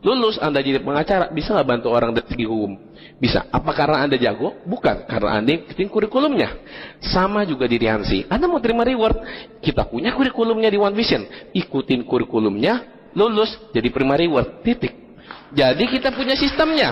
Lulus Anda jadi pengacara, bisa nggak bantu orang dari segi hukum? Bisa. Apa karena Anda jago? Bukan. Karena Anda ikutin kurikulumnya. Sama juga di Tiansi. Anda mau terima reward, kita punya kurikulumnya di One Vision. Ikutin kurikulumnya, lulus, jadi terima reward. Titik. Jadi kita punya sistemnya.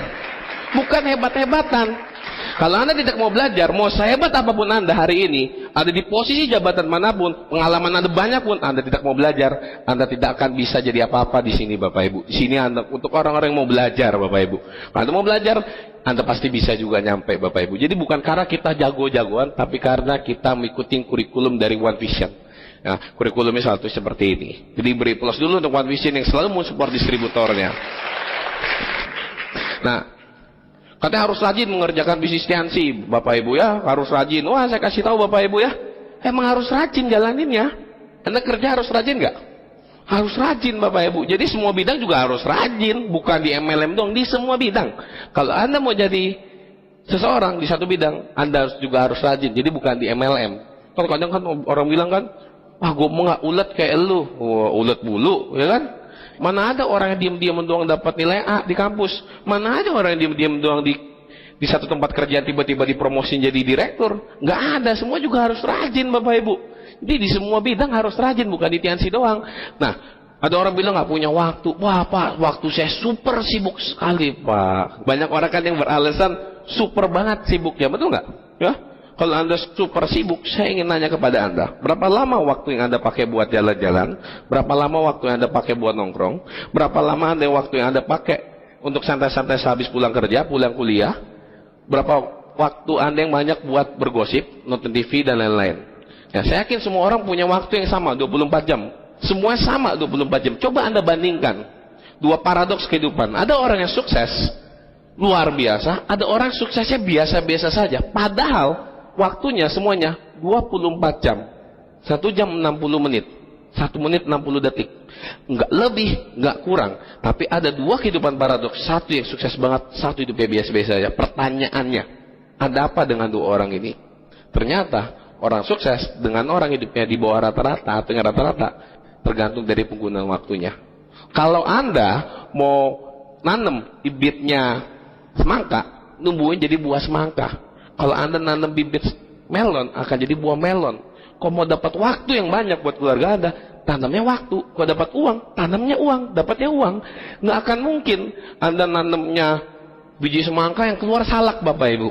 Bukan hebat-hebatan. Kalau Anda tidak mau belajar, mau sehebat apapun Anda hari ini, ada di posisi jabatan manapun, pengalaman Anda banyak pun, Anda tidak mau belajar, Anda tidak akan bisa jadi apa-apa di sini, Bapak Ibu. Di sini Anda untuk orang-orang yang mau belajar, Bapak Ibu. Kalau Anda mau belajar, Anda pasti bisa juga nyampe, Bapak Ibu. Jadi bukan karena kita jago-jagoan, tapi karena kita mengikuti kurikulum dari One Vision. Nah, kurikulumnya satu seperti ini. Jadi beri plus dulu untuk One Vision yang selalu mau support distributornya. Nah, katanya harus rajin mengerjakan bisnis Tiansi, Bapak Ibu ya, harus rajin. Wah, saya kasih tahu Bapak Ibu ya, emang harus rajin jalaninnya. Anda kerja harus rajin nggak? Harus rajin Bapak Ibu. Jadi semua bidang juga harus rajin, bukan di MLM dong, di semua bidang. Kalau Anda mau jadi seseorang di satu bidang, Anda juga harus rajin. Jadi bukan di MLM. Kalau kadang kan orang bilang kan, wah gue mau nggak ulet kayak lu, ulet bulu, ya kan? Mana ada orang yang diam-diam doang dapat nilai A di kampus? Mana ada orang yang diam-diam doang di satu tempat kerja tiba-tiba dipromosin jadi direktur? Nggak ada, semua juga harus rajin Bapak Ibu. Jadi di semua bidang harus rajin, bukan di Tiansi doang. Nah, ada orang bilang nggak punya waktu. Wah Pak, waktu saya super sibuk sekali Pak. Banyak orang kan yang beralasan super banget sibuknya, betul nggak? Ya? Kalau Anda super sibuk, saya ingin nanya kepada Anda, berapa lama waktu yang Anda pakai buat jalan-jalan? Berapa lama waktu yang Anda pakai buat nongkrong? Berapa lama waktu yang Anda pakai untuk santai-santai sehabis pulang kerja, pulang kuliah? Berapa waktu Anda yang banyak buat bergosip, nonton TV, dan lain-lain? Ya, saya yakin semua orang punya waktu yang sama, 24 jam. Semua sama 24 jam. Coba Anda bandingkan dua paradoks kehidupan. Ada orang yang sukses, luar biasa. Ada orang suksesnya biasa-biasa saja. Padahal waktunya semuanya 24 jam. 1 jam 60 menit. 1 menit 60 detik. Enggak lebih, enggak kurang. Tapi ada dua kehidupan paradoks. Satu yang sukses banget, satu hidupnya biasa-biasa saja. Pertanyaannya, ada apa dengan dua orang ini? Ternyata orang sukses dengan orang hidupnya di bawah rata-rata atau yang rata-rata tergantung dari penggunaan waktunya. Kalau Anda mau nanam bibitnya semangka, numbuhin jadi buah semangka. Kalau Anda nanam bibit melon, akan jadi buah melon. Kalau mau dapat waktu yang banyak buat keluarga Anda, tanamnya waktu. Kalau dapat uang, tanamnya uang, dapatnya uang. Nggak akan mungkin Anda nanamnya biji semangka yang keluar salak, Bapak Ibu.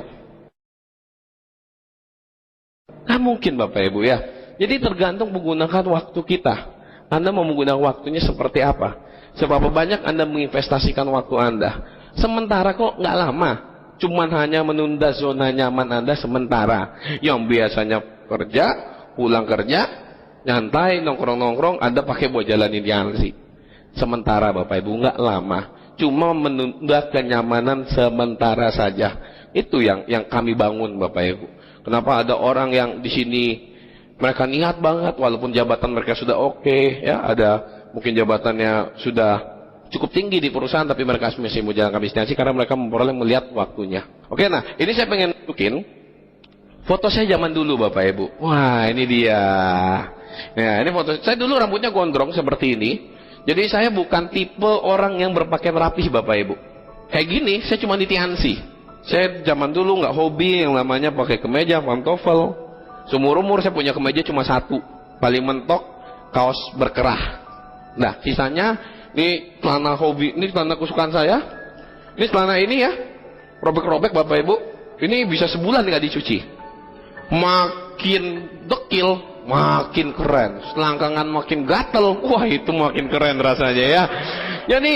Nggak mungkin, Bapak Ibu ya. Jadi tergantung menggunakan waktu kita. Anda mau menggunakan waktunya seperti apa? Seberapa banyak Anda menginvestasikan waktu Anda? Sementara kok nggak lama. Cuman hanya menunda zona nyaman Anda sementara. Yang biasanya kerja, pulang kerja, nyantai, nongkrong-nongkrong, Anda pakai buat jalanin Tiansi. Sementara Bapak Ibu, nggak lama. Cuma menunda kenyamanan sementara saja. Itu yang kami bangun Bapak Ibu. Kenapa ada orang yang di sini mereka niat banget walaupun jabatan mereka sudah oke, ya, ada mungkin jabatannya sudah cukup tinggi di perusahaan tapi mereka masih mau jalankan bisnis karena mereka memperoleh melihat waktunya. Oke, nah ini saya pengen tunjukin foto saya zaman dulu Bapak Ibu. Wah, ini dia. Ya, ini foto saya dulu, rambutnya gondrong seperti ini. Jadi saya bukan tipe orang yang berpakaian rapih Bapak Ibu. Kayak gini, saya cuma di Tiansi. Saya zaman dulu nggak hobi yang namanya pakai kemeja, pantofel. Seumur-umur saya punya kemeja cuma satu, paling mentok kaos berkerah. Nah, sisanya ini celana hobi, ini celana kesukaan saya. Ini celana ini ya, robek-robek Bapak Ibu. Ini bisa sebulan nggak dicuci. Makin dekil, makin keren. Selangkangan makin gatel, wah itu makin keren rasanya ya. Jadi,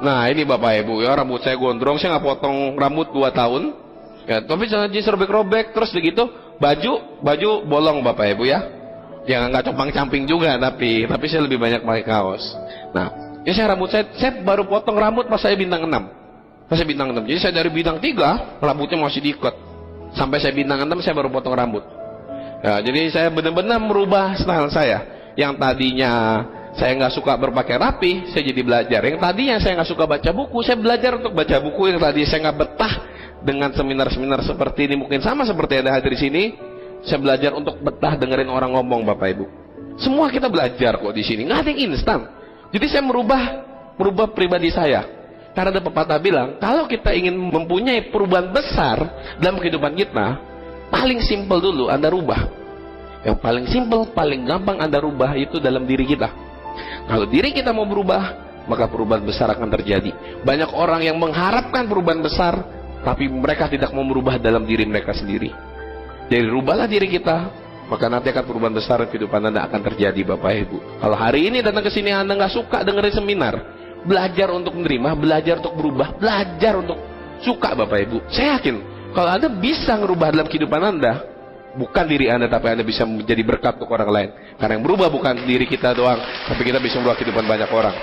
nah ini Bapak Ibu ya, rambut saya gondrong, saya nggak potong rambut 2 tahun. Ya, tapi jangan jeans robek-robek, terus begitu baju bolong Bapak Ibu ya. Yang nggak compang-camping juga, tapi saya lebih banyak pakai kaos. Nah, ya saya rambut saya baru potong rambut pas saya bintang 6. Pas saya bintang 6. Jadi saya dari bintang 3 rambutnya masih diikat. Sampai saya bintang 6 saya baru potong rambut. Ya, jadi saya benar-benar merubah style saya. Yang tadinya saya nggak suka berpakaian rapi, saya jadi belajar. Yang tadinya saya nggak suka baca buku, saya belajar untuk baca buku. Yang tadi saya nggak betah dengan seminar-seminar seperti ini, mungkin sama seperti ada hadir di sini. Saya belajar untuk betah dengerin orang ngomong Bapak Ibu. Semua kita belajar kok di sini, nggak ada yang instan. Jadi saya merubah pribadi saya. Karena ada pepatah bilang, kalau kita ingin mempunyai perubahan besar dalam kehidupan kita, paling simpel dulu Anda rubah. Yang paling simpel, paling gampang Anda rubah itu dalam diri kita. Kalau diri kita mau berubah, maka perubahan besar akan terjadi. Banyak orang yang mengharapkan perubahan besar, tapi mereka tidak mau merubah dalam diri mereka sendiri. Jadi rubahlah diri kita, maka nanti akan perubahan besar kehidupan Anda akan terjadi, Bapak Ibu. Kalau hari ini datang ke sini Anda nggak suka dengerin seminar, belajar untuk menerima, belajar untuk berubah, belajar untuk suka, Bapak Ibu. Saya yakin kalau Anda bisa merubah dalam kehidupan Anda, bukan diri Anda, tapi Anda bisa menjadi berkat untuk orang lain. Karena yang berubah bukan diri kita doang, tapi kita bisa merubah kehidupan banyak orang.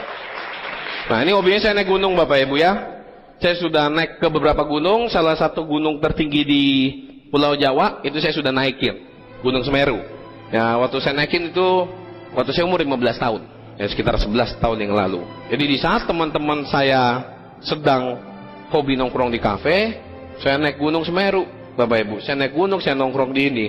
Nah, ini hobinya saya naik gunung, Bapak Ibu ya. Saya sudah naik ke beberapa gunung. Salah satu gunung tertinggi di Pulau Jawa itu saya sudah naikin, Gunung Semeru. Ya, waktu saya naikin itu waktu saya umur 15 tahun. Ya, sekitar 11 tahun yang lalu. Jadi di saat teman-teman saya sedang hobi nongkrong di kafe, saya naik Gunung Semeru, Bapak Ibu. Saya naik gunung, saya nongkrong di ini.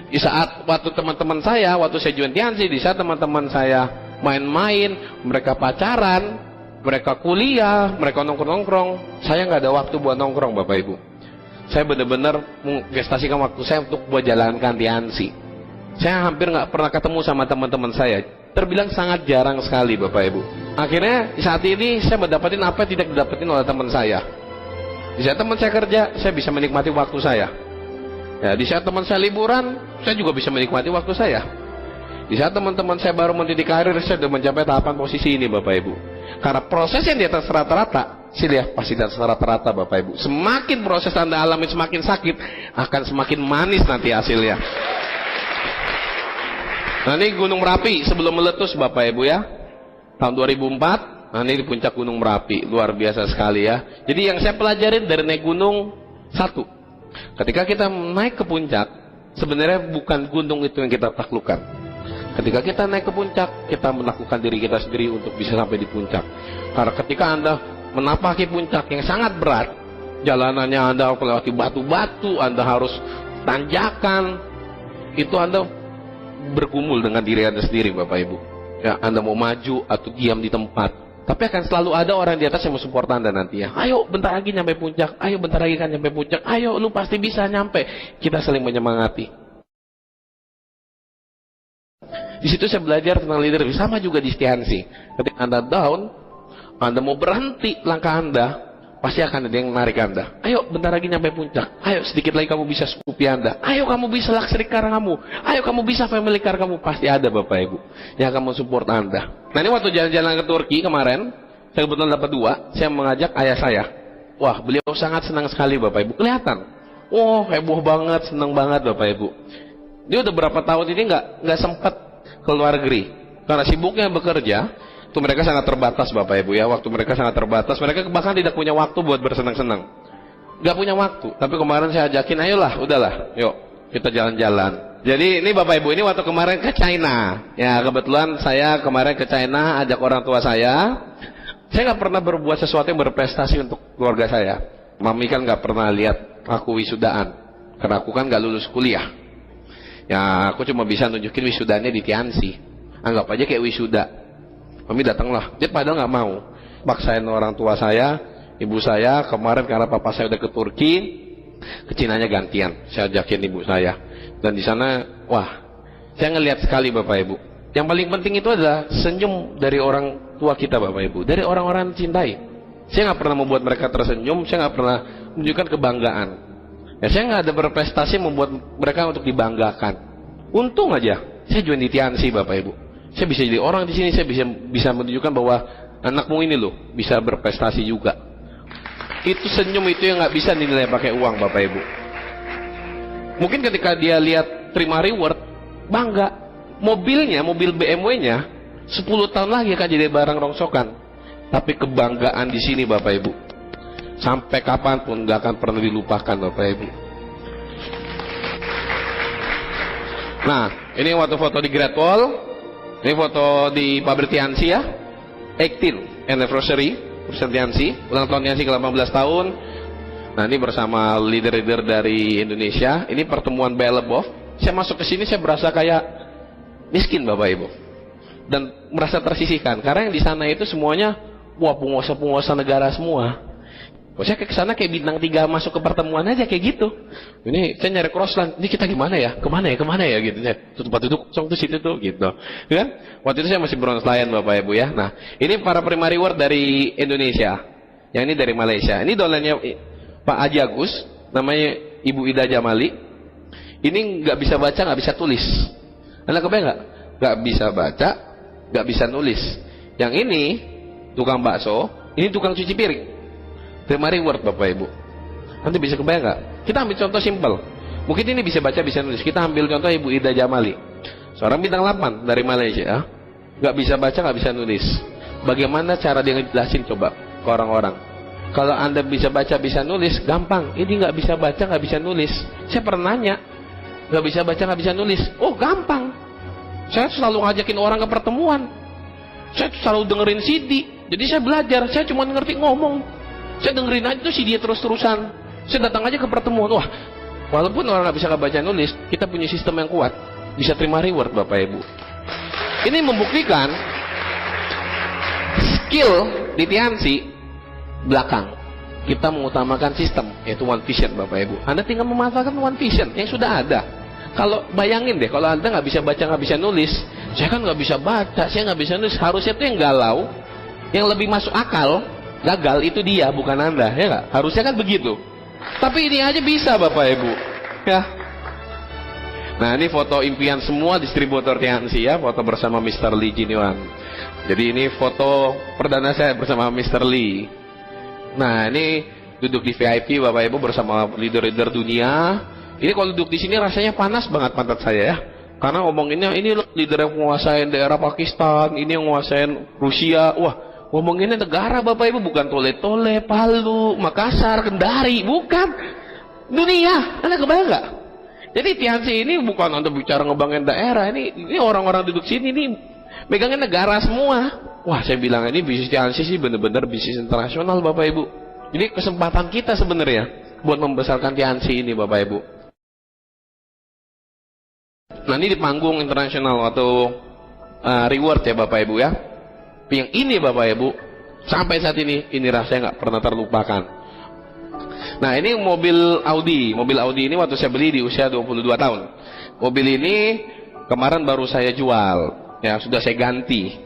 Di saat waktu teman-teman saya, waktu saya join Tiansi, di saat teman-teman saya main-main, mereka pacaran, mereka kuliah, mereka nongkrong-nongkrong, saya nggak ada waktu buat nongkrong, Bapak Ibu. Saya benar-benar menginvestasikan waktu saya untuk buat jalankan Tiansi. Saya hampir nggak pernah ketemu sama teman-teman saya. Terbilang sangat jarang sekali, Bapak Ibu. Akhirnya saat ini saya mendapatkan apa yang tidak didapatin oleh teman saya. Di saat teman saya kerja, saya bisa menikmati waktu saya. Ya, di saat teman saya liburan, saya juga bisa menikmati waktu saya. Di saat teman-teman saya baru mendidik karir, saya sudah mencapai tahapan posisi ini, Bapak Ibu. Karena proses yang di atas rata-rata, silih pasti di atas rata-rata, Bapak Ibu. Semakin proses Anda alami semakin sakit, akan semakin manis nanti hasilnya. Nah, ini Gunung Merapi sebelum meletus, Bapak Ibu ya. Tahun 2004. Nah, ini di puncak Gunung Merapi, luar biasa sekali ya. Jadi yang saya pelajarin dari naik gunung, satu, ketika kita naik ke puncak, sebenarnya bukan gunung itu yang kita taklukkan. Ketika kita naik ke puncak, kita melakukan diri kita sendiri untuk bisa sampai di puncak. Karena ketika Anda menapaki puncak yang sangat berat, jalanannya Anda melewati batu-batu, Anda harus tanjakan, itu Anda bergumul dengan diri Anda sendiri, Bapak Ibu. Ya, Anda mau maju atau diam di tempat. Tapi akan selalu ada orang di atas yang mensupport Anda nanti ya. Ayo bentar lagi nyampe puncak. Ayo bentar lagi kan nyampe puncak. Ayo lu pasti bisa nyampe. Kita saling menyemangati. Di situ saya belajar tentang leadership. Sama juga di Tiansi. Ketika Anda down, Anda mau berhenti langkah Anda, pasti akan ada yang menarik Anda. Ayo bentar lagi nyampe puncak. Ayo sedikit lagi kamu bisa Scoopy Anda. Ayo kamu bisa luxury car kamu. Ayo kamu bisa family car kamu. Pasti ada, Bapak Ibu yang akan mensupport Anda. Nah, ini waktu jalan-jalan ke Turki kemarin, saya kebetulan dapat 2. Saya mengajak ayah saya. Wah, beliau sangat senang sekali, Bapak Ibu. Kelihatan. Oh, heboh banget, senang banget, Bapak Ibu. Dia udah berapa tahun ini nggak sempat ke luar negeri karena sibuknya bekerja. Itu mereka sangat terbatas, Bapak Ibu ya. Waktu mereka sangat terbatas, mereka bahkan tidak punya waktu buat bersenang-senang. Gak punya waktu. Tapi kemarin saya ajakin, ayolah, udahlah, yuk kita jalan-jalan. Jadi ini Bapak Ibu, ini waktu kemarin ke China. Ya, kebetulan saya kemarin ke China, ajak orang tua saya. Saya nggak pernah berbuat sesuatu yang berprestasi untuk keluarga saya. Mami kan nggak pernah lihat aku wisudaan, karena aku kan nggak lulus kuliah. Ya, aku cuma bisa nunjukin wisudanya di Tiansi. Anggap aja kayak wisuda. Mami datanglah, dia padahal nggak mau. Paksain orang tua saya, ibu saya kemarin karena papa saya udah ke Turki, ke Cinanya gantian. Saya ajakin ibu saya. Dan di sana, wah, saya ngelihat sekali, Bapak Ibu. Yang paling penting itu adalah senyum dari orang tua kita, Bapak Ibu, dari orang-orang yang cintai. Saya nggak pernah membuat mereka tersenyum, saya nggak pernah menunjukkan kebanggaan. Ya, saya nggak ada berprestasi membuat mereka untuk dibanggakan. Untung aja, saya join di Tiansi, Bapak Ibu. Saya bisa jadi orang di sini, saya bisa menunjukkan bahwa anakmu ini loh bisa berprestasi juga. Itu senyum itu yang nggak bisa dinilai pakai uang, Bapak Ibu. Mungkin ketika dia lihat terima reward, bangga. Mobilnya, mobil BMW-nya 10 tahun lagi akan jadi barang rongsokan. Tapi kebanggaan di sini, Bapak Ibu, sampai kapanpun nggak akan pernah dilupakan, Bapak Ibu. Nah, ini waktu foto di Great Wall. Ini foto di pabrik Tiansi ya. 18th anniversary perusahaan Tiansi, ulang tahun Tiansi ke-18 tahun. Nah, ini bersama leader-leader dari Indonesia. Ini pertemuan Belebov. Saya masuk ke sini, saya berasa kayak miskin, Bapak Ibu, dan merasa tersisihkan karena yang di sana itu semuanya wah penguasa-penguasa negara semua. Oh, saya ke sana kayak bintang 3 masuk ke pertemuan aja kayak gitu. Ini saya nyari crossland, ini kita gimana ya? Kemana ya gitu. Saya tempat duduk kosong tuh situ tuh gitu. Kan? Waktu itu saya masih bronze lion Bapak Ibu ya. Nah, ini para primary word dari Indonesia. Yang ini dari Malaysia. Ini dolennya Pak Haji Agus, namanya Ibu Ida Jamali. Ini nggak bisa baca, nggak bisa tulis. Anda kebayang nggak? Nggak bisa baca, nggak bisa nulis. Yang ini tukang bakso, ini tukang cuci piring. Primary word Bapak Ibu. Nanti bisa kebayang nggak? Kita ambil contoh simpel. Mungkin ini bisa baca, bisa nulis. Kita ambil contoh Ibu Ida Jamali. Seorang bintang 8 dari Malaysia. Nggak bisa baca, nggak bisa nulis. Bagaimana cara dia ngejelasin coba ke orang-orang? Kalau Anda bisa baca, bisa nulis, gampang. Ini nggak bisa baca, nggak bisa nulis. Saya pernah nanya. Nggak bisa baca, nggak bisa nulis. Oh, gampang. Saya selalu ngajakin orang ke pertemuan. Saya selalu dengerin CD. Jadi saya belajar. Saya cuma ngerti ngomong. Saya dengerin aja tuh si dia terus-terusan. Saya datang aja ke pertemuan. Wah, walaupun orang nggak bisa baca nulis, kita punya sistem yang kuat. Bisa terima reward Bapak Ibu. Ini membuktikan skill di Tiansi belakang. Kita mengutamakan sistem, yaitu One Vision Bapak Ibu. Anda tinggal memanfaatkan One Vision yang sudah ada. Kalau bayangin deh, kalau Anda nggak bisa baca, nggak bisa nulis, saya kan nggak bisa baca, saya nggak bisa nulis. Harusnya tuh yang galau, yang lebih masuk akal, gagal itu dia, bukan Anda, ya nggak? Harusnya kan begitu. Tapi ini aja bisa Bapak Ibu, ya. Nah, ini foto impian semua distributor Tiansi ya, foto bersama Mr. Lee Jiniwan. Jadi ini foto perdana saya bersama Mr. Lee. Nah, ini duduk di VIP Bapak Ibu bersama leader-leader dunia. Ini kalau duduk di sini rasanya panas banget pantat saya ya. Karena ngomonginnya ini leader yang menguasain daerah Pakistan, ini yang menguasain Rusia. Wah, ngomonginnya negara Bapak Ibu, bukan Tole-Tole, Palu, Makassar, Kendari, bukan. Dunia. Anda kebayang nggak? Jadi Tiansi ini bukan untuk bicara ngebanggain daerah. Ini orang-orang duduk sini ini megangin negara semua. Wah, saya bilang ini bisnis Tiansi sih bener-bener bisnis internasional Bapak Ibu. Ini kesempatan kita sebenarnya buat membesarkan Tiansi ini Bapak Ibu. Nah, ini di panggung internasional atau reward ya Bapak Ibu ya. Yang ini Bapak Ibu, sampai saat ini rasanya nggak pernah terlupakan. Nah, ini mobil Audi. Mobil Audi ini waktu saya beli di usia 22 tahun. Mobil ini kemarin baru saya jual. Ya, sudah saya ganti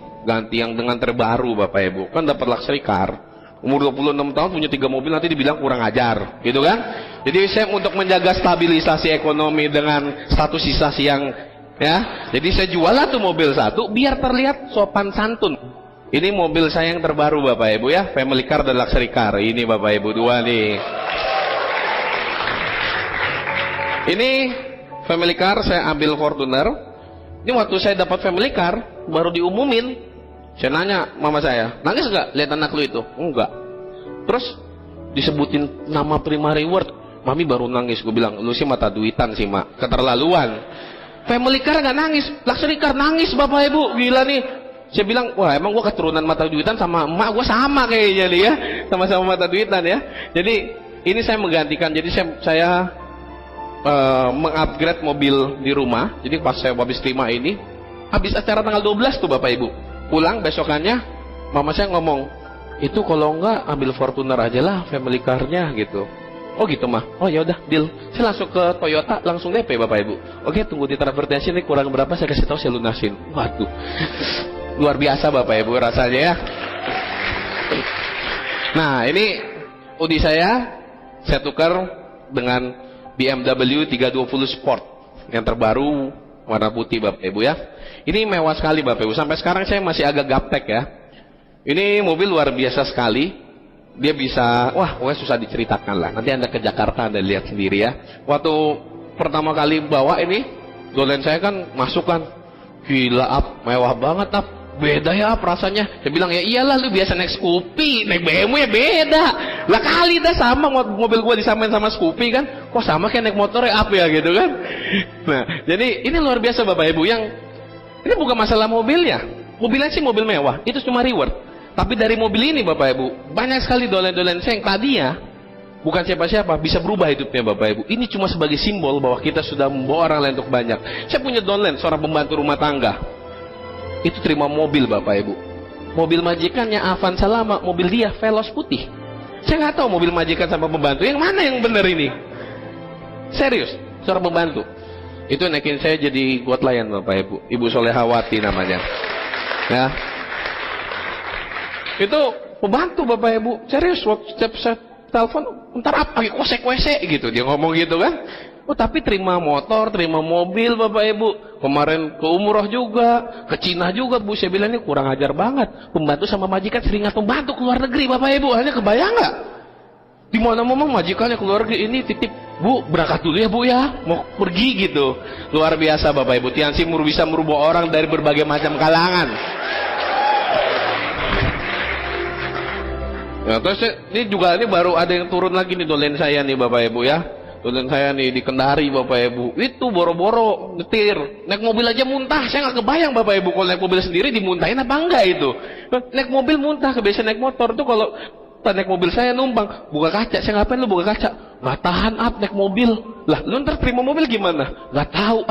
yang dengan terbaru Bapak Ibu. Kan dapat luxury car. Umur 26 tahun punya 3 mobil, nanti dibilang kurang ajar, gitu kan? Jadi saya untuk menjaga stabilisasi ekonomi dengan statusisasi yang ya, jadi saya jual lah tuh mobil satu biar terlihat sopan santun. Ini mobil saya yang terbaru Bapak Ibu ya, family car dan luxury car. Ini Bapak Ibu dua nih. Ini family car saya ambil Fortuner. Ini waktu saya dapat family car baru diumumin. Saya nanya mama saya, nangis nggak lihat anak lu itu? Enggak. Terus disebutin nama primary word, mami baru nangis. Gue bilang, lu sih mata duitan sih mak, keterlaluan. Family car nggak nangis, luxury car nangis Bapak Ibu, gila nih. Saya bilang, wah emang gue keturunan mata duitan sama emak gue sama kayaknya nih ya, sama-sama mata duitan ya. Jadi ini saya menggantikan, jadi saya mengupgrade mobil di rumah. Jadi pas saya habis terima ini, habis acara tanggal 12 tuh Bapak Ibu. Pulang besokannya, mama saya ngomong, itu kalau enggak ambil Fortuner aja lah, family car-nya gitu. Oh gitu mah. Oh ya udah, deal. Saya langsung ke Toyota, langsung DP Bapak Ibu. Oke, tunggu di transfer tensi ini kurang berapa saya kasih tahu, saya lunasin. Waduh. Luar biasa Bapak Ibu rasanya ya. Nah, ini Audi saya tukar dengan BMW 320 Sport yang terbaru warna putih Bapak Ibu ya. Ini mewah sekali Bapak Ibu. Sampai sekarang saya masih agak gaptek ya. Ini mobil luar biasa sekali. Dia bisa, wah pokoknya susah diceritakan lah. Nanti Anda ke Jakarta Anda lihat sendiri ya. Waktu pertama kali bawa ini, dolen saya kan masuk kan, gila Ap, mewah banget Ap. Beda ya Ap rasanya. Saya bilang, ya iyalah lu biasa naik Scoopy, naik BMW ya beda. Lah kali dah sama mobil gua disamain sama Scoopy kan. Kok sama kayak naik motor ya Ap ya gitu kan. Nah, jadi ini luar biasa Bapak Ibu. Yang ini bukan masalah mobilnya. Mobilnya sih mobil mewah, itu cuma reward. Tapi dari mobil ini Bapak Ibu, banyak sekali dolen-dolen saya yang tadinya bukan siapa-siapa, bisa berubah hidupnya Bapak Ibu. Ini cuma sebagai simbol bahwa kita sudah membawa orang lain untuk banyak. Saya punya dolen, seorang pembantu rumah tangga. Itu terima mobil Bapak Ibu. mobil majikannya Avanza lama, mobil dia Veloz putih. Saya nggak tahu mobil majikan sama pembantu yang mana yang benar ini. Serius, seorang pembantu itu naikin saya jadi kuat layan Bapak Ibu. Ibu Solehawati namanya. Ya. Itu pembantu Bapak Ibu. Serius, setiap saya telepon, ntar apa? Kosek-kosek gitu. Dia ngomong gitu kan. Oh tapi terima motor, terima mobil Bapak Ibu. Kemarin ke umroh juga, ke Cina juga Bu. Saya bilang ini kurang ajar banget. Pembantu sama majikan sering pembantu ke luar negeri Bapak Ibu. Hanya kebayang nggak? Di mana mau majikannya ke luar negeri, ini titip Bu, berangkat dulu ya Bu ya, mau pergi gitu. Luar biasa Bapak Ibu. Tiansi bisa merubah orang dari berbagai macam kalangan. Ya, terus ini juga ini baru ada yang turun lagi nih dolen saya nih Bapak Ibu ya. Dolen saya nih di Kendari Bapak Ibu. Itu boro-boro nyetir, naik mobil aja muntah. Saya nggak kebayang Bapak Ibu kalau naik mobil sendiri dimuntahin apa enggak itu. Naik mobil muntah, kebiasaan naik motor tuh kalau naik mobil saya numpang, buka kaca. Saya ngapain lu buka kaca? Nggak tahan naik mobil. Lah lu ntar terima mobil gimana? Nggak tahu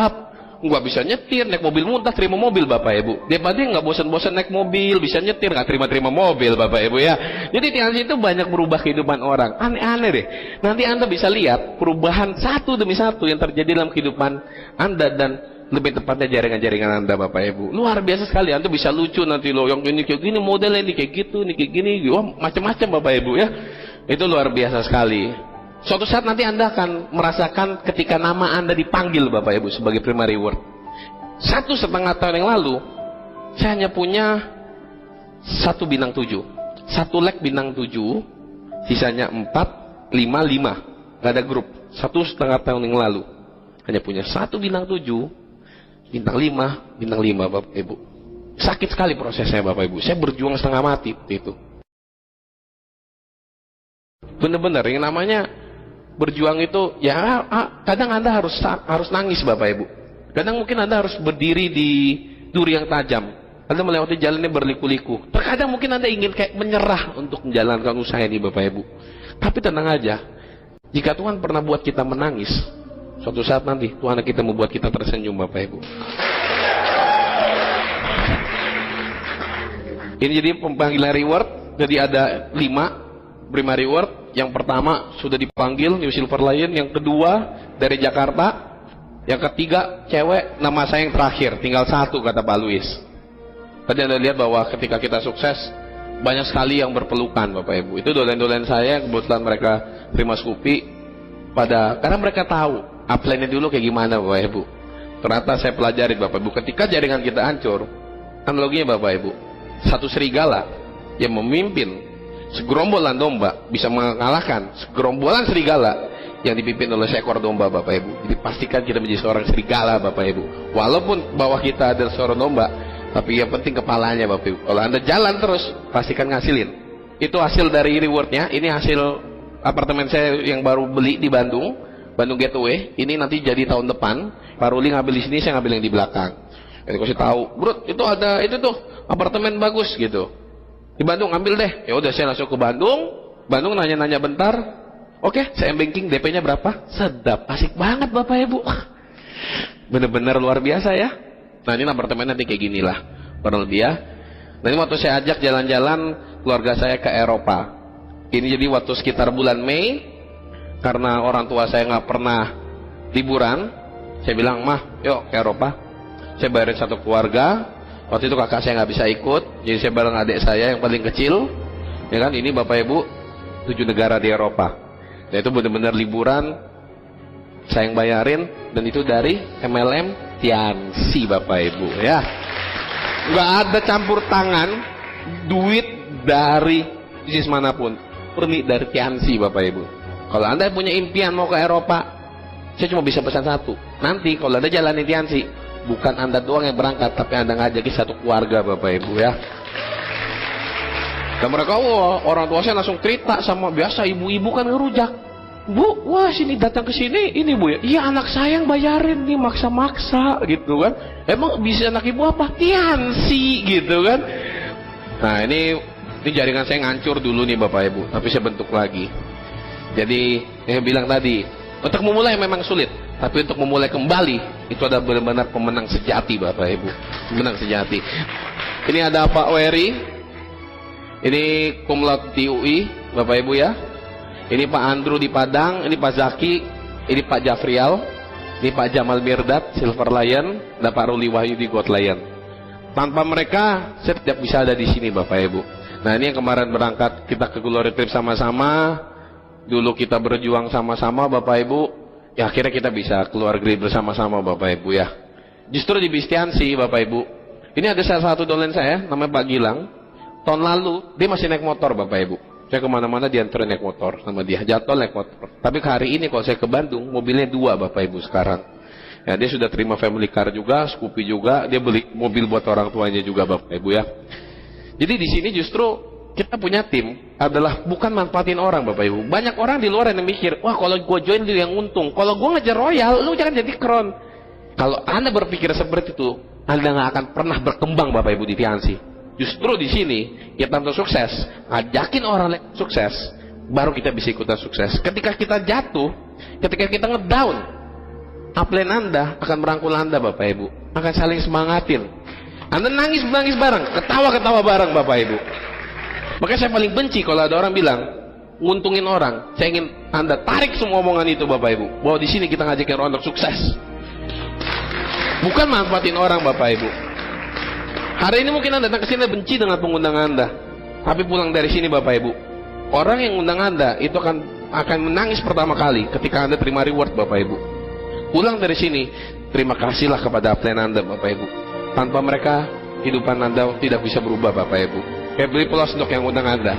nggak bisa nyetir, naik mobil muntah, terima mobil Bapak Ibu. Dia nggak bosan-bosan naik mobil, bisa nyetir, nggak terima mobil Bapak Ibu ya. Jadi Tiansi itu banyak merubah kehidupan orang. Aneh-aneh deh. Nanti Anda bisa lihat perubahan satu demi satu yang terjadi dalam kehidupan Anda dan lebih tepatnya jaringan-jaringan Anda Bapak Ibu. Luar biasa sekali. Anda bisa lucu nanti loh. Yang ini kayak gini modelnya, ini kayak gitu, ini kayak gini. Wah, macam-macam Bapak Ibu ya. Itu luar biasa sekali. Suatu saat nanti Anda akan merasakan ketika nama Anda dipanggil Bapak Ibu sebagai primary word. 1,5 tahun yang lalu saya hanya punya 1 bintang 7, 1 leg bintang 7, sisanya 4, 5, 5. Gak ada grup. 1,5 tahun yang lalu hanya punya 1 bintang 7, bintang 5, bintang 5 Bapak Ibu. Sakit sekali prosesnya Bapak Ibu. Saya berjuang setengah mati itu. Benar-benar yang namanya berjuang itu ya kadang Anda harus nangis Bapak Ibu. Kadang mungkin Anda harus berdiri di duri yang tajam. Anda melewati jalannya berliku-liku. Terkadang mungkin Anda ingin kayak menyerah untuk menjalankan usaha ini Bapak Ibu. Tapi tenang aja. Jika Tuhan pernah buat kita menangis, suatu saat nanti Tuhan kita membuat kita tersenyum Bapak Ibu. Ini jadi pemanggilan reward. Jadi ada 5 primary reward. Yang pertama sudah dipanggil New Silver Lion. Yang kedua dari Jakarta. Yang ketiga cewek, nama saya yang terakhir, tinggal 1 kata Pak Luis. Tadi Anda lihat bahwa ketika kita sukses banyak sekali yang berpelukan Bapak Ibu. Itu dolen-dolen saya, kebetulan mereka terima Scoopy karena mereka tahu upline-nya dulu kayak gimana Bapak Ibu. Ternyata saya pelajari Bapak Ibu, ketika jaringan kita hancur, analoginya Bapak Ibu, satu serigala yang memimpin segerombolan domba bisa mengalahkan segerombolan serigala yang dipimpin oleh seekor domba Bapak Ibu. Jadi pastikan kita menjadi seorang serigala Bapak Ibu. Walaupun bawah kita ada seorang domba, tapi yang penting kepalanya Bapak Ibu. Kalau Anda jalan terus, pastikan ngasilin. Itu hasil dari rewardnya. Ini hasil apartemen saya yang baru beli di Bandung Gateway. Ini nanti jadi tahun depan. Pak Ruli ngambil di sini, saya ngambil yang di belakang. Jadi kasih tahu, bro, itu ada itu tuh apartemen bagus gitu. Di Bandung ambil deh. Ya udah saya langsung ke Bandung. Bandung nanya-nanya bentar. Oke, saya banking, DP-nya berapa? Sedap, asik banget Bapak Ibu. Bener-bener luar biasa ya. Nah ini apartemen nanti kayak gini lah, kurang lebih ya. Nanti waktu saya ajak jalan-jalan keluarga saya ke Eropa. Ini jadi waktu sekitar bulan Mei, karena orang tua saya nggak pernah liburan. Saya bilang, mah, yuk ke Eropa. Saya bayarin 1 keluarga. Waktu itu kakak saya nggak bisa ikut, jadi saya bareng adik saya yang paling kecil. Ya kan, ini Bapak Ibu 7 negara di Eropa. Dan itu benar-benar liburan, saya yang bayarin, dan itu dari MLM Tiansi Bapak Ibu ya. Nggak ada campur tangan duit dari bisnis manapun, murni dari Tiansi Bapak Ibu. Kalau Anda punya impian mau ke Eropa, saya cuma bisa pesan 1. Nanti kalau Anda jalani Tiansi, bukan Anda doang yang berangkat, tapi Anda ngajakin 1 keluarga Bapak Ibu ya. Dan mereka, orang tua saya langsung cerita sama biasa ibu-ibu kan ngerujak. Bu, wah sini datang ke sini, ini Bu ya. Iya anak saya yang bayarin nih, maksa-maksa gitu kan. Emang bisa anak ibu apa? Tiansi gitu kan. Nah ini jaringan saya ngancur dulu nih Bapak Ibu, tapi saya bentuk lagi. Jadi yang bilang tadi, untuk memulai memang sulit, tapi untuk memulai kembali itu ada benar-benar pemenang sejati Bapak Ibu. Pemenang sejati. Ini ada Pak Wery. Ini cum laude di UI, Bapak Ibu ya. Ini Pak Andrew di Padang, ini Pak Zaki, ini Pak Jafrial, ini Pak Jamal Mirdad, Silver Lion, dan Pak Ruli Wahyu di Gold Lion. Tanpa mereka, saya tidak bisa ada di sini, Bapak Ibu. Nah, ini yang kemarin berangkat kita ke Glory Trip sama-sama. Dulu kita berjuang sama-sama, Bapak Ibu. Ya, akhirnya kita bisa keluar grid bersama-sama, Bapak Ibu ya. Justru di Bistiansi, Bapak Ibu. Ini ada salah satu dolen saya, namanya Pak Gilang. Tahun lalu, dia masih naik motor, Bapak Ibu. Saya kemana-mana diantarin naik motor sama dia, jatuh naik motor. Tapi hari ini kalau saya ke Bandung, mobilnya 2 Bapak Ibu sekarang. Ya, dia sudah terima family car juga, Scoopy juga, dia beli mobil buat orang tuanya juga Bapak Ibu ya. Jadi di sini justru kita punya tim adalah bukan manfaatin orang Bapak Ibu. Banyak orang di luar yang mikir, wah kalau gue join dia yang untung, kalau gue ngejar royal, lu jangan jadi kron. Kalau Anda berpikir seperti itu, Anda nggak akan pernah berkembang Bapak Ibu di Tiansi. Justru di sini kita untuk sukses, ngajakin orang lain sukses, baru kita bisa ikutan sukses. Ketika kita jatuh, ketika kita ngedown, upline Anda akan merangkul Anda Bapak Ibu, akan saling semangatin. Anda nangis bareng, ketawa bareng Bapak Ibu. Makanya saya paling benci kalau ada orang bilang nguntungin orang. Saya ingin Anda tarik semua omongan itu Bapak Ibu, bahwa di sini kita ngajakin orang untuk sukses, bukan manfaatin orang Bapak Ibu. Hari ini mungkin Anda datang ke sini benci dengan pengundang Anda, tapi pulang dari sini Bapak Ibu, orang yang undang Anda itu akan menangis pertama kali ketika Anda terima reward Bapak Ibu. Pulang dari sini, terima kasihlah kepada upline Anda Bapak Ibu. Tanpa mereka, kehidupan Anda tidak bisa berubah Bapak Ibu. Kayak beli pelosdok yang undang Anda.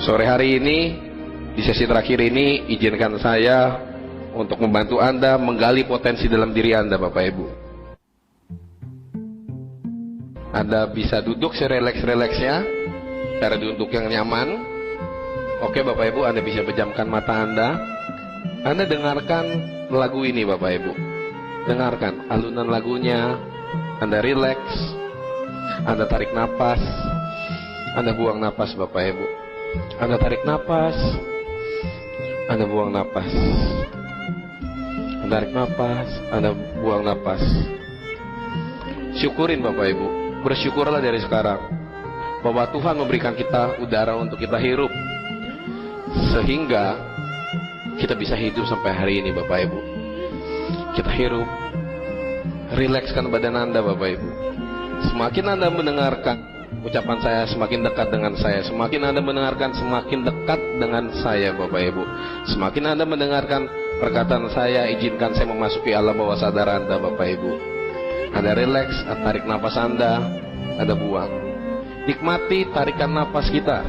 Sore hari ini, di sesi terakhir ini, izinkan saya untuk membantu Anda menggali potensi dalam diri Anda Bapak Ibu. Anda bisa duduk serelaks-relaksnya, cara duduk yang nyaman. Oke Bapak Ibu, Anda bisa pejamkan mata Anda. Anda dengarkan lagu ini Bapak Ibu. Dengarkan alunan lagunya. Anda rileks. Anda tarik napas. Anda buang napas Bapak Ibu. Anda tarik napas. Anda buang napas. Tarik napas, Anda buang napas. Syukurin Bapak Ibu, bersyukurlah dari sekarang bahwa Tuhan memberikan kita udara untuk kita hirup, sehingga kita bisa hidup sampai hari ini Bapak Ibu. Kita hirup, rilekskan badan Anda Bapak Ibu. Semakin Anda mendengarkan ucapan saya, semakin dekat dengan saya. Semakin Anda mendengarkan, semakin dekat dengan saya Bapak Ibu. Semakin Anda mendengarkan perkataan saya, izinkan saya memasuki alam bawah sadar Anda Bapak Ibu. Anda rileks, tarik napas Anda buang. Nikmati tarikan napas kita.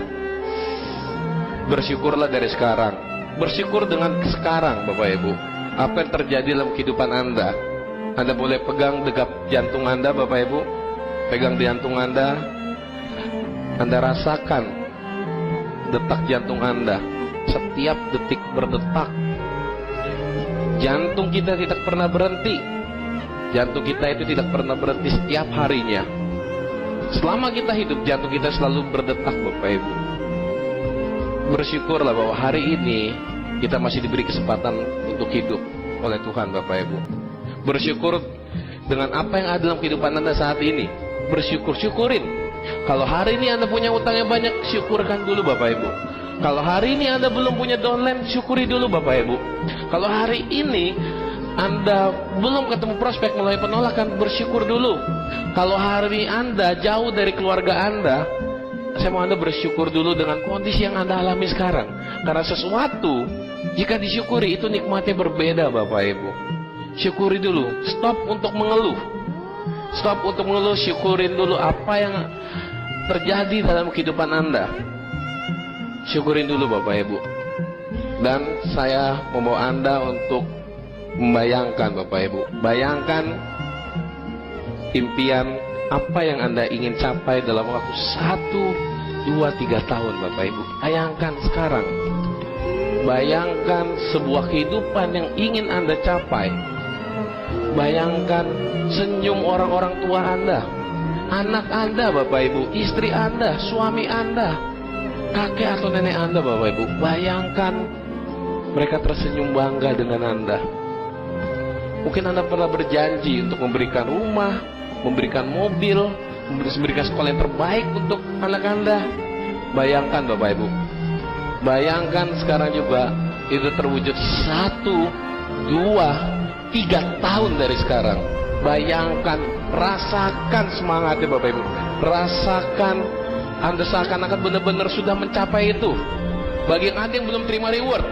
Bersyukurlah dari sekarang. Bersyukur dengan sekarang Bapak Ibu. Apa yang terjadi dalam kehidupan Anda. Anda boleh pegang detak jantung Anda Bapak Ibu. Pegang jantung Anda. Anda rasakan detak jantung Anda. Setiap detik berdetak. Jantung kita tidak pernah berhenti. Jantung kita itu tidak pernah berhenti setiap harinya. Selama kita hidup, jantung kita selalu berdetak Bapak Ibu. Bersyukurlah bahwa hari ini kita masih diberi kesempatan untuk hidup oleh Tuhan Bapak Ibu. Bersyukur dengan apa yang ada dalam kehidupan Anda saat ini. Syukurin. Kalau hari ini Anda punya utang yang banyak, syukurkan dulu Bapak Ibu. Kalau hari ini Anda belum punya downline, syukuri dulu Bapak Ibu. Kalau hari ini Anda belum ketemu prospek melalui penolakan, bersyukur dulu. Kalau hari Anda jauh dari keluarga Anda, saya mau Anda bersyukur dulu dengan kondisi yang Anda alami sekarang. Karena sesuatu, jika disyukuri, itu nikmatnya berbeda Bapak Ibu. Syukuri dulu, stop untuk mengeluh. Stop untuk mengeluh, syukurin dulu apa yang terjadi dalam kehidupan Anda. Syukurin dulu Bapak Ibu. Dan saya membawa Anda untuk membayangkan Bapak Ibu. Bayangkan impian apa yang Anda ingin capai dalam waktu 1, 2, 3 tahun Bapak Ibu. Bayangkan sekarang. Bayangkan sebuah kehidupan yang ingin Anda capai. Bayangkan senyum orang-orang tua Anda, anak Anda Bapak Ibu, istri Anda, suami Anda, kakek atau nenek Anda Bapak Ibu. Bayangkan mereka tersenyum bangga dengan Anda. Mungkin Anda pernah berjanji untuk memberikan rumah, memberikan mobil, memberikan sekolah yang terbaik untuk anak Anda. Bayangkan Bapak Ibu, bayangkan sekarang juga itu terwujud 1, 2, 3 tahun dari sekarang. Bayangkan, rasakan semangatnya Bapak Ibu. Rasakan Anda seakan-akan benar-benar sudah mencapai itu. Bagi Anda yang belum terima reward,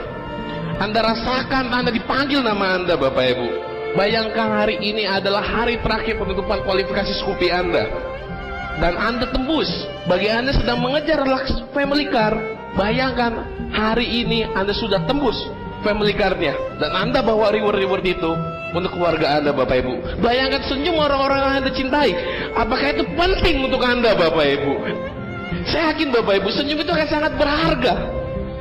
Anda rasakan Anda dipanggil nama Anda Bapak Ibu. Bayangkan hari ini adalah hari terakhir penutupan kualifikasi Scoopy Anda, dan Anda tembus. Bagi Anda sedang mengejar family car, bayangkan hari ini Anda sudah tembus family car-nya, dan Anda bawa reward-reward itu untuk keluarga Anda Bapak Ibu. Bayangkan senyum orang-orang yang Anda cintai. Apakah itu penting untuk Anda Bapak Ibu? Saya yakin Bapak Ibu, senyum itu akan sangat berharga.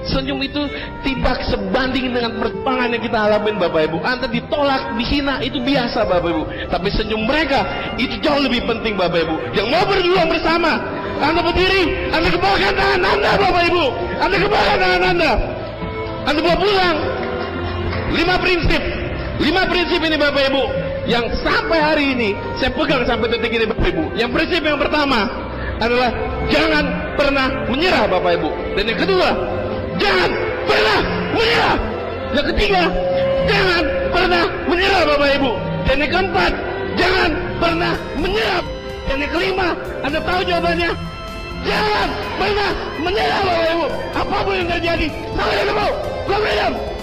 Senyum itu tidak sebanding dengan perjuangan yang kita alamin Bapak Ibu. Anda ditolak, dihina, itu biasa Bapak Ibu. Tapi senyum mereka itu jauh lebih penting Bapak Ibu. Yang mau berjuang bersama, Anda berdiri, Anda kebanggaan tangan Anda Bapak Ibu. Anda kebanggaan tangan Anda. Anda bawa pulang 5 prinsip. 5 prinsip ini Bapak Ibu, yang sampai hari ini saya pegang sampai detik ini Bapak Ibu. Yang prinsip yang pertama adalah jangan pernah menyerah Bapak Ibu. Dan yang kedua, jangan pernah menyerah. Yang ketiga, jangan pernah menyerah Bapak Ibu. Dan yang keempat, jangan pernah menyerah. Dan yang kelima, Anda tahu jawabannya? Jangan pernah menyerah Bapak Ibu. Apapun yang terjadi, sampai ketemu. Go Freedom!